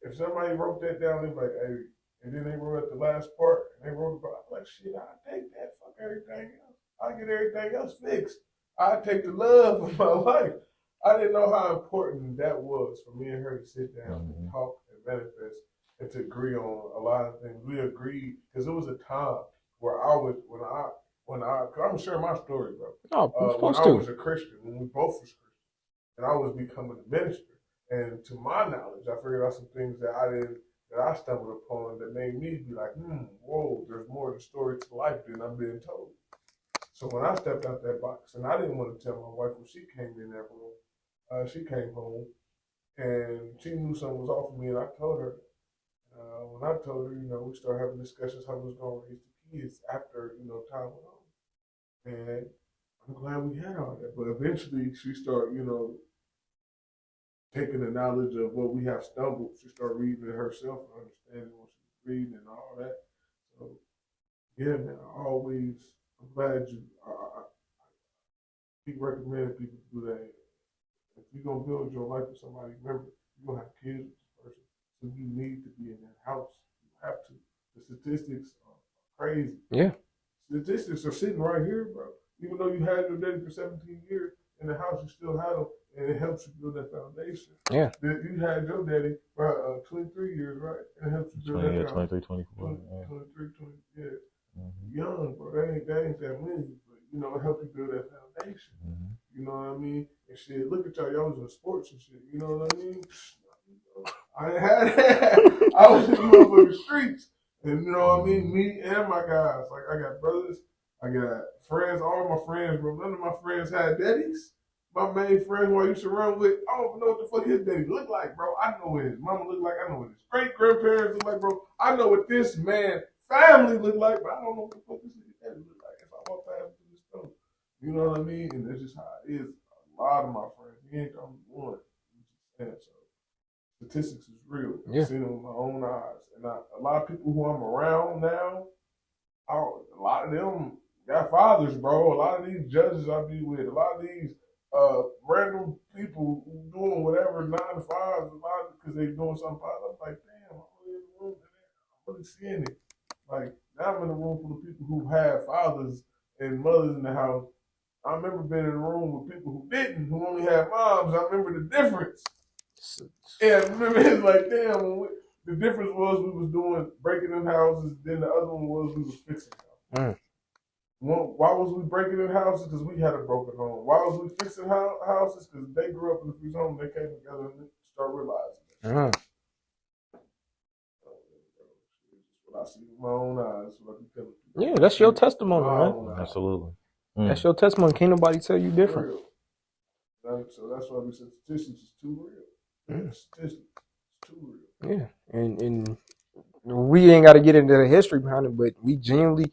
If somebody wrote that down, they'd be like, hey, and then they wrote at the last part, and they wrote about, I'm like, shit, I'll take that, fuck everything else. I'll get everything else fixed. I'll take the love of my life. I didn't know how important that was for me and her to sit down and talk and manifest and to agree on a lot of things. We agreed because it was a time where I was when I cause I'm gonna share my story, bro. Oh, you're When supposed I to. was a Christian, when we both was Christian, and I was becoming a minister, and to my knowledge, I figured out some things that I stumbled upon that made me be like, whoa, there's more to the story to life than I'm being told. So when I stepped out that box, and I didn't want to tell my wife when she came in that room, she came home and she knew something was off of me, and I told her. When I told her, we started having discussions how we was going to raise the kids after, time went on. And I'm glad we had all that. But eventually she started, taking the knowledge of what we have stumbled. She started reading it herself and understanding what she was reading and all that. So, yeah, man, I'm glad I keep recommending people to do that. If you're going to build your life with somebody, remember, you're going to have kids with this person. So you need to be in that house. You have to. The statistics are crazy. Yeah. Statistics are sitting right here, bro. Even though you had your daddy for 17 years in the house, you still had them, and it helps you build that foundation. Yeah. You had your daddy for 23 years, right? And it helps you build that foundation. 23, 24. 23, 20, yeah. Young, bro. That ain't that many, but, it helps you build that foundation. You know what I mean? And shit, look at y'all was in sports and shit. You know what I mean? I ain't had that. I was in the motherfucking streets. And you know what I mean? Me and my guys. Like, I got brothers. I got friends. All my friends, bro. None of my friends had daddies. My main friend who I used to run with, I don't know what the fuck his daddy looked like, bro. I know what his mama looked like. I know what his great-grandparents look like, bro. I know what this man family look like, but I don't know what the fuck this nigga daddy look like if I walk past into this store. You know what I mean? And that's just how it is. A lot of my friends. He ain't the only one. So statistics is real. I've seen them with my own eyes. And a lot of people who I'm around now, a lot of them got fathers, bro. A lot of these judges I be with, a lot of these random people who doing whatever 9 to 5, because they doing something positive. I'm like, damn, I'm really in the room. I'm really seeing it. Like, now I'm in a room full of people who have fathers and mothers in the house. I remember being in a room with people who didn't, who only had moms. I remember the difference. Yeah, remember it's like, damn, the difference was we was doing breaking in houses, then the other one was we was fixing houses. Why was we breaking in houses? Because we had a broken home. Why was we fixing houses? Because they grew up in the fixed home, they came together and started realizing that. What I see with my own eyes. What I can tell you. Yeah, that's your testimony, man. Absolutely. That's your testimony. Can't nobody tell you different. So that's why we said statistics is too real. Statistics is too real. Yeah, and we ain't got to get into the history behind it, but we genuinely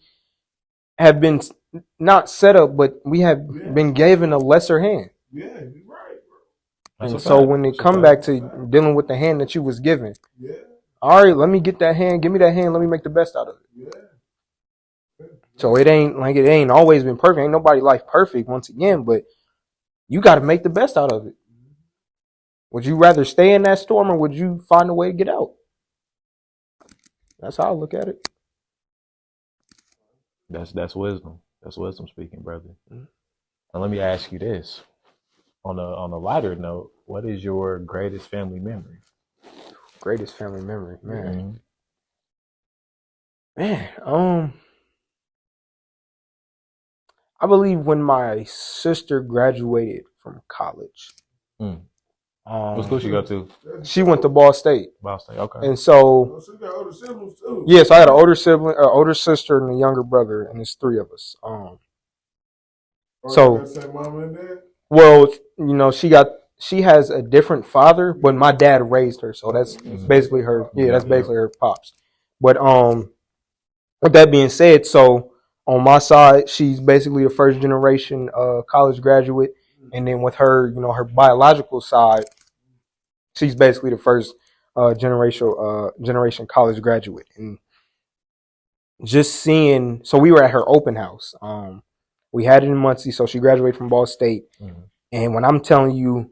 have been not set up, but we have been given a lesser hand. Yeah, you're right, bro. And so when it come back to dealing with the hand that you was given, all right, let me get that hand. Give me that hand. Let me make the best out of it. So it ain't always been perfect. Ain't nobody life perfect once again, but you got to make the best out of it. Would you rather stay in that storm or would you find a way to get out? That's how I look at it. That's wisdom. That's wisdom speaking, brother. And let me ask you this. On a lighter note, what is your greatest family memory? Greatest family memory, man. Man, I believe when my sister graduated from college. What school she go to? She went to Ball State. Ball State, okay. And so, you got older siblings too. Yes, I had an older sibling, an older sister, and a younger brother, and it's 3 of us. So, same mom and dad? Well, she has a different father, but my dad raised her, so that's basically her. Yeah, that's basically her pops. But with that being said, so on my side, she's basically a first generation college graduate, and then with her, her biological side, she's basically the first generation college graduate. And just seeing, so we were at her open house. We had it in Muncie, so she graduated from Ball State. And when I'm telling you,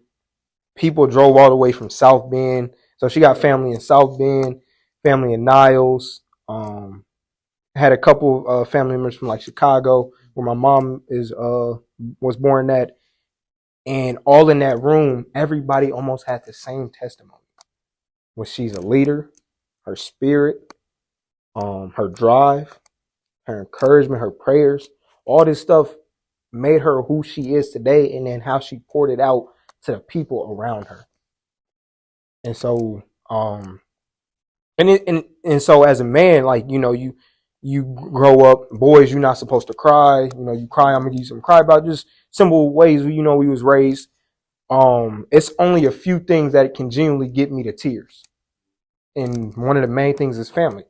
people drove all the way from South Bend. So she got family in South Bend, family in Niles. Had a couple family members from like Chicago, where my mom was born at. And all in that room, everybody almost had the same testimony. when she's a leader, her spirit, her drive, her encouragement, her prayers, all this stuff made her who she is today, and then how she poured it out to the people around her. And so, and so as a man, like, you grow up, boys, you're not supposed to cry. You cry, I'm gonna give you some cry about, just simple ways we was raised. It's only a few things that can genuinely get me to tears. And one of the main things is family.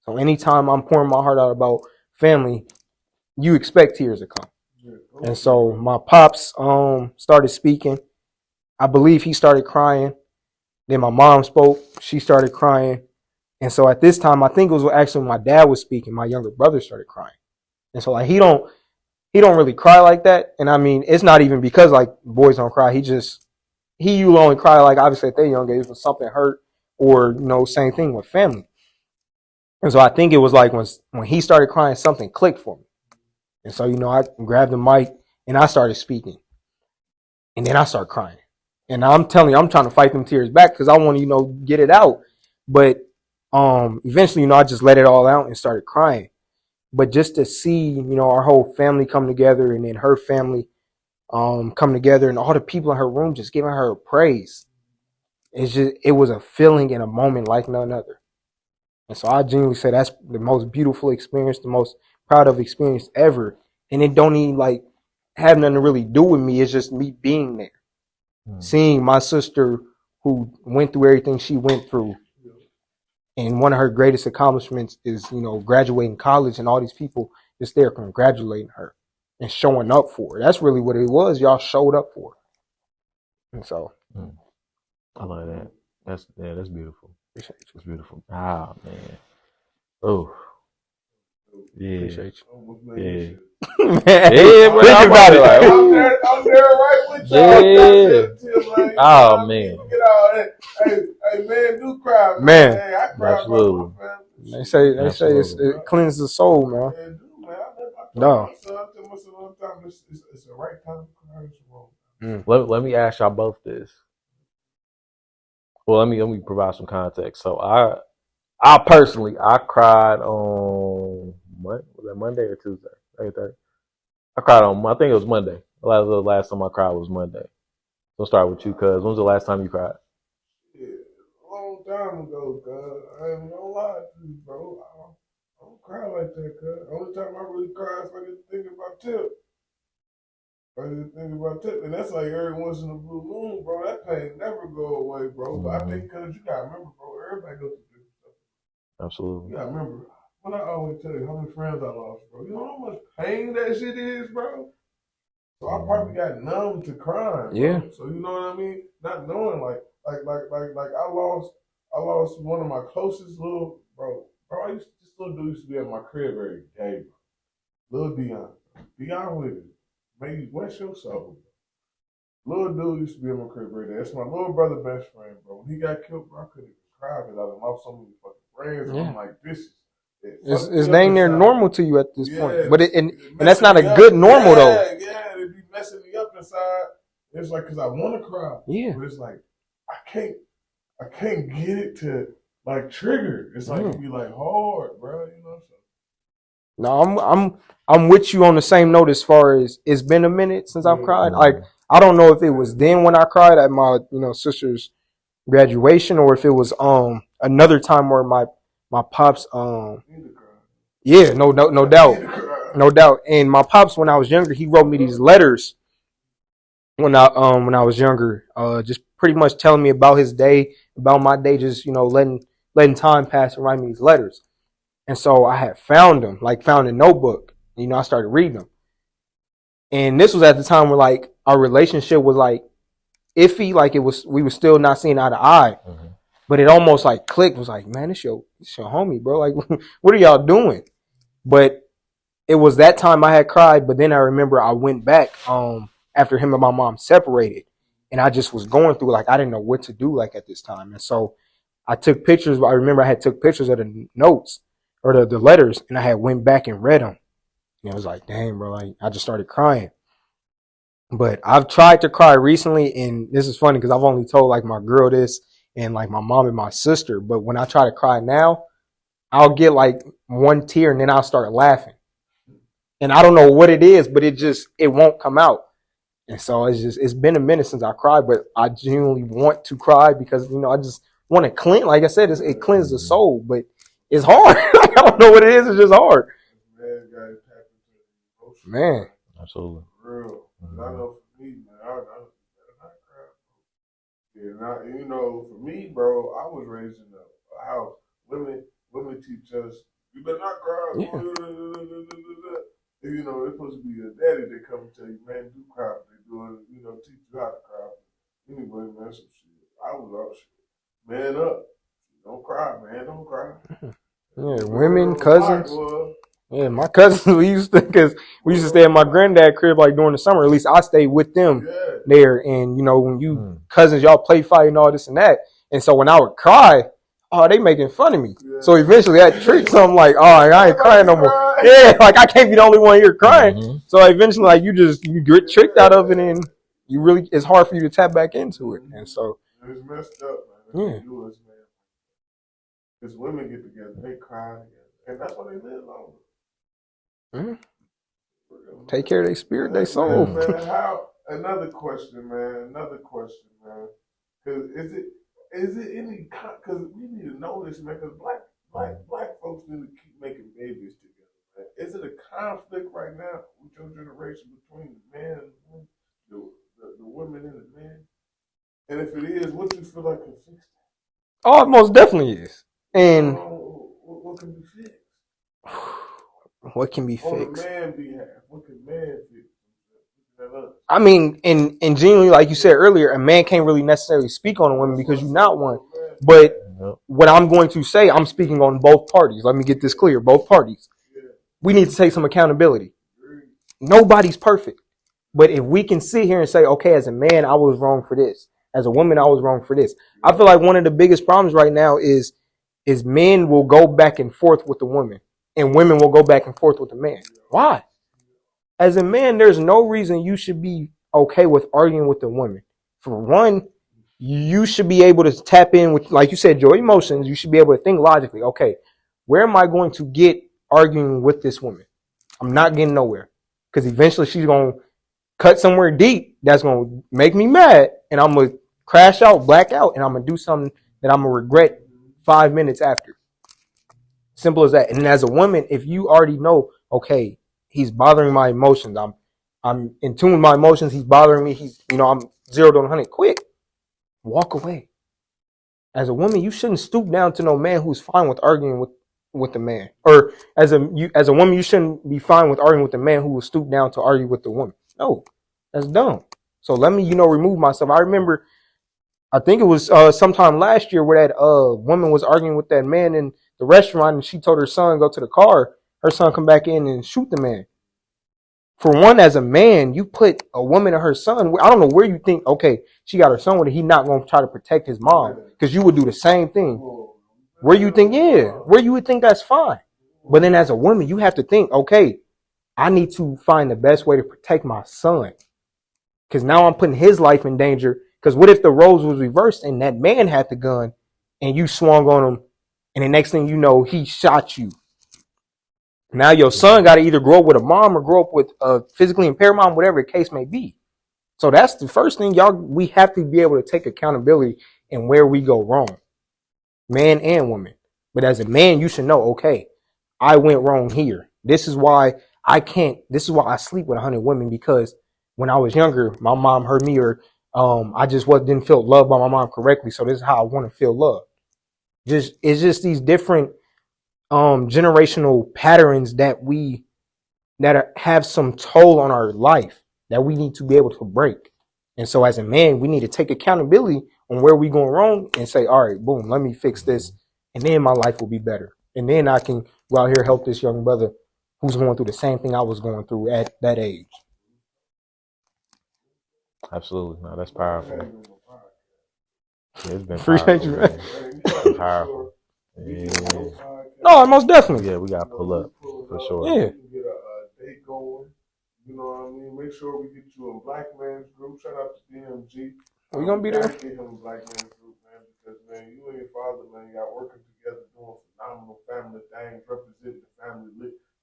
So anytime I'm pouring my heart out about family, you expect tears to come. And so my pops started speaking. I believe he started crying. Then my mom spoke. She started crying. And so at this time, I think it was actually when my dad was speaking, my younger brother started crying. And so like he don't really cry like that. And I mean, it's not even because like boys don't cry. He will only cry like obviously at their young age when something hurt, or same thing with family. And so I think it was like when he started crying, something clicked for me. And so, I grabbed the mic and I started speaking. And then I started crying. And I'm telling you, I'm trying to fight them tears back because I want to, get it out. But eventually, I just let it all out and started crying. But just to see, our whole family come together, and then her family come together, and all the people in her room just giving her praise. It was a feeling and a moment like none other. And so I genuinely say that's the most beautiful experience, the most proud of experience ever. And it don't even like have nothing to really do with me. It's just me being there. Seeing my sister who went through everything she went through. And one of her greatest accomplishments is, graduating college, and all these people just there congratulating her and showing up for her. That's really what it was. Y'all showed up for her. And so. I love that. That's beautiful. Appreciate you. It's beautiful. Ah, man. Oh. Yeah. Appreciate you. Yeah. Yeah, but think about it. Like, I'm there right with y'all. Yeah. Oh, man. Get all that. Hey, man, do cry, man. Hey, I cry Absolutely. about my family. They say it cleanses the soul, man. Man, do, man. I No. tell my son all the time, it's the right time to cry. It's wrong. Let me ask y'all both this. Well, let me provide some context. So I personally cried on what was that, Monday or Tuesday? I cried on, I think it was Monday. The last time I cried was Monday. So I'll start with you, cuz. When was the last time you cried? Yeah, a long time ago, cuz. I ain't gonna lie to you, bro. I don't cry like that, cuz. Only time I really cry is if I get to thinking about Tip. And that's like every once in a blue moon, bro. That pain never go away, bro. But I think because you gotta remember, bro, everybody goes through different stuff. Absolutely. You gotta remember. When I always tell you how many friends I lost, bro. You know how much pain that shit is, bro? So I probably got numb to crying, bro. Yeah. So you know what I mean? Not knowing like I lost one of my closest little bro. This little dude used to be at my crib every day, bro. Lil Dion. Dion with it. Maybe West your soul. Little dude used to be in my crib every day. That's my little brother best friend, bro. When he got killed, bro, I couldn't even cry because I lost so many fucking friends. And I'm like, this is it's dang near normal to you at this point. But and that's not a good normal though. Yeah, it be messing me up inside. It's like because I want to cry. Yeah. But it's like I can't get it to like trigger. It's like it be like hard, bro. You know. No, I'm with you on the same note as far as it's been a minute since I've cried. Like I don't know if it was then when I cried at my sister's graduation, or if it was another time where my pops yeah, no doubt. And my pops, when I was younger, he wrote me these letters when I was younger, just pretty much telling me about his day, about my day, just letting time pass and writing me these letters. And so I had found a notebook. I started reading them. And this was at the time where like our relationship was like iffy, like we were still not seeing eye to eye. Mm-hmm. But it almost like clicked, was like, man, it's your homie, bro. Like, what are y'all doing? But it was that time I had cried, but then I remember I went back after him and my mom separated. And I just was going through, like, I didn't know what to do, like, at this time. And so I took pictures. I remember I had took pictures of the notes or the letters, and I had went back and read them. And it was like, dang, bro, like, I just started crying. But I've tried to cry recently, and this is funny because I've only told, like, my girl this, and like my mom and my sister. But when I try to cry now, I'll get like one tear and then I'll start laughing. And I don't know what it is, but it won't come out. And so it's been a minute since I cried, but I genuinely want to cry because, I just want to cleanse. Like I said, it cleanses the soul, but it's hard. I don't know what it is. It's just hard. Man, got to tap into emotion. Man. Absolutely. For real. Mm-hmm. I know for me, man, I cry. Yeah, for me, bro, I was raised in a house. Women teach us, you better not cry. Yeah. It's supposed to be your daddy that come and tell you, man, do cry. They doing, teach you how to cry. Anyway, man, some shit. I was all shit. Man up. Don't cry, man. Don't cry. Yeah, women, cousins. Yeah, my cousins, we used to stay at my granddad's crib like during the summer. At least I stayed with them there. And, when you cousins, y'all play fight and all this and that. And so when I would cry, they making fun of me. Yeah. So eventually that tricked them like, I ain't crying no more. Yeah, like I can't be the only one here crying. Mm-hmm. So eventually like you get tricked out of it and it's hard for you to tap back into it. And so. It's messed up, man. Yeah. Because women get together, they cry together. And that's why they live longer. Mm-hmm. Take care of their spirit, their soul. Man, another question, man. Because is it any? Because we need to know this, man. Because black folks need to keep making babies together, man. Is it a conflict right now with your generation between the man and the women and the men? And if it is, what do you feel like can fix that? Oh, it most definitely is. And what can be fixed? What can be fixed? On the man behalf, what can man fix? I mean, and genuinely, like you said earlier, a man can't really necessarily speak on a woman because you're not one. But what I'm going to say, I'm speaking on both parties. Let me get this clear. Both parties. We need to take some accountability. Nobody's perfect. But if we can sit here and say, okay, as a man, I was wrong for this. As a woman, I was wrong for this. I feel like one of the biggest problems right now is men will go back and forth with the woman. And women will go back and forth with the man. Why? As a man, there's no reason you should be okay with arguing with the woman. For one, you should be able to tap in with, like you said, your emotions. You should be able to think logically. Okay, where am I going to get arguing with this woman? I'm not getting nowhere. Because eventually she's going to cut somewhere deep that's going to make me mad. And I'm going to crash out, black out, and I'm going to do something that I'm going to regret 5 minutes after. Simple as that. And as a woman, if you already know, okay, he's bothering my emotions. I'm in tune with my emotions. He's bothering me. I'm 0 to 100 quick. Walk away. As a woman, you shouldn't stoop down to no man who's fine with arguing with the man. Or as a woman, you shouldn't be fine with arguing with the man who will stoop down to argue with the woman. No, that's dumb. So let me, remove myself. I remember, I think it was sometime last year where that woman was arguing with that man in the restaurant, and she told her son go to the car. Her son come back in and shoot the man. For one, as a man, you put a woman and her son. I don't know where you think, okay, she got her son with it. He not going to try to protect his mom because you would do the same thing. Where you think, where you would think that's fine. But then as a woman, you have to think, okay, I need to find the best way to protect my son. Because now I'm putting his life in danger. Because what if the roles was reversed and that man had the gun and you swung on him and the next thing you know, he shot you. Now your son got to either grow up with a mom or grow up with a physically impaired mom, whatever the case may be. So that's the first thing, we have to be able to take accountability in where we go wrong. Man and woman. But as a man, you should know, okay, I went wrong here. This is why I sleep with 100 women, because when I was younger, my mom hurt me, or I just didn't feel loved by my mom correctly. So this is how I want to feel loved. It's just these different generational patterns that have some toll on our life that we need to be able to break. And so as a man, we need to take accountability on where we going wrong and say, all right, boom, let me fix this. And then my life will be better. And then I can go out here, help this young brother who's going through the same thing I was going through at that age. Absolutely. No, that's powerful. Yeah, it's been Appreciate powerful, you, man. It's been powerful. Yeah. No, most definitely. Yeah, we got to pull up for sure. Yeah. Get a date going. You know what I mean? Make sure we get you a Black Man's Group. Shout out to DMG. We're going to be there. Get him a Black Man's Group, man, because, man, father, man. Y'all working together, doing phenomenal family things, representing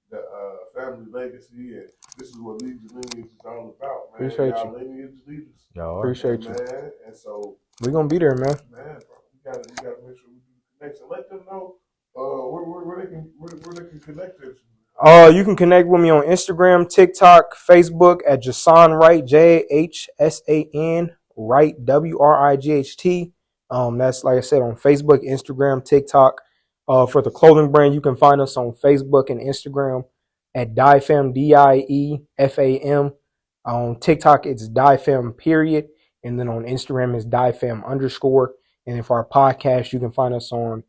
the family legacy, and this is what Lineage is all about, man. Appreciate y'all you. Lineage leaders. Y'all are. Appreciate you. Man, and so We're gonna be there, man. man, bro, we gotta make sure we do the connection. Let them know where they can connect to you. You can connect with me on Instagram, TikTok, Facebook at Jahsan Wright, JHSAN Wright, WRIGHT. That's like I said on Facebook, Instagram, TikTok. For the clothing brand, you can find us on Facebook and Instagram at DIEFAM, DIEFAM. On TikTok, it's DIEFAM period. And then on Instagram, it's DIEFAM _. And then for our podcast, you can find us on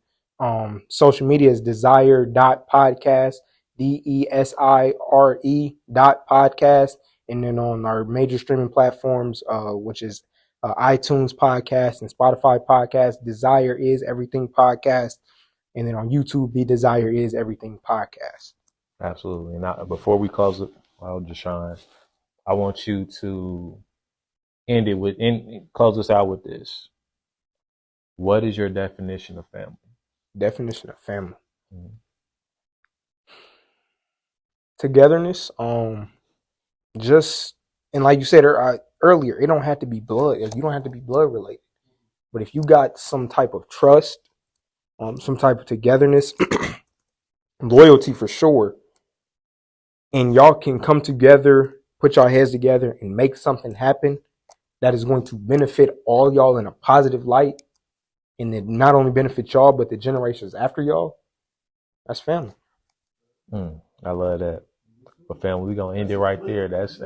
social media as desire.podcast, DESIRE.podcast. And then on our major streaming platforms, which is iTunes podcast and Spotify podcast, Desire is Everything podcast. And then on YouTube, The Desire is Everything podcast. Absolutely. Now, before we close it, Jahsan, I want you to close us out with this. What is your definition of family? Definition of family. Togetherness. Just, and like you said earlier, it don't have to be blood. You don't have to be blood related. But if you got some type of trust, some type of togetherness, loyalty for sure, and y'all can come together, put y'all heads together, and make something happen that is going to benefit all y'all in a positive light, and it not only benefit y'all but the generations after y'all. That's family. I love that. But family, we gonna end it right there. That's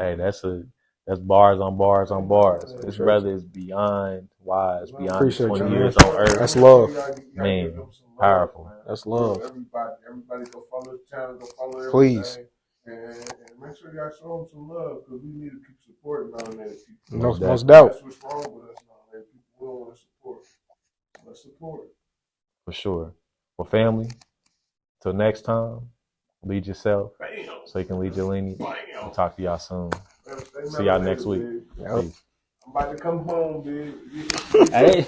bars on bars on bars. This brother is beyond wise, beyond 20 years on earth. That's love. Man, powerful. That's love. Everybody go follow the channel, go follow everything. Please. And make sure y'all show them some love, because we need to keep supporting melanated people. Most doubt. That's what's wrong with us, melanated people. We don't want to support. Let's support. For sure. Well, family, till next time, lead yourself so you can lead your lineage. We'll talk to y'all soon. See y'all next week. Yep. I'm about to come home, big. Hey.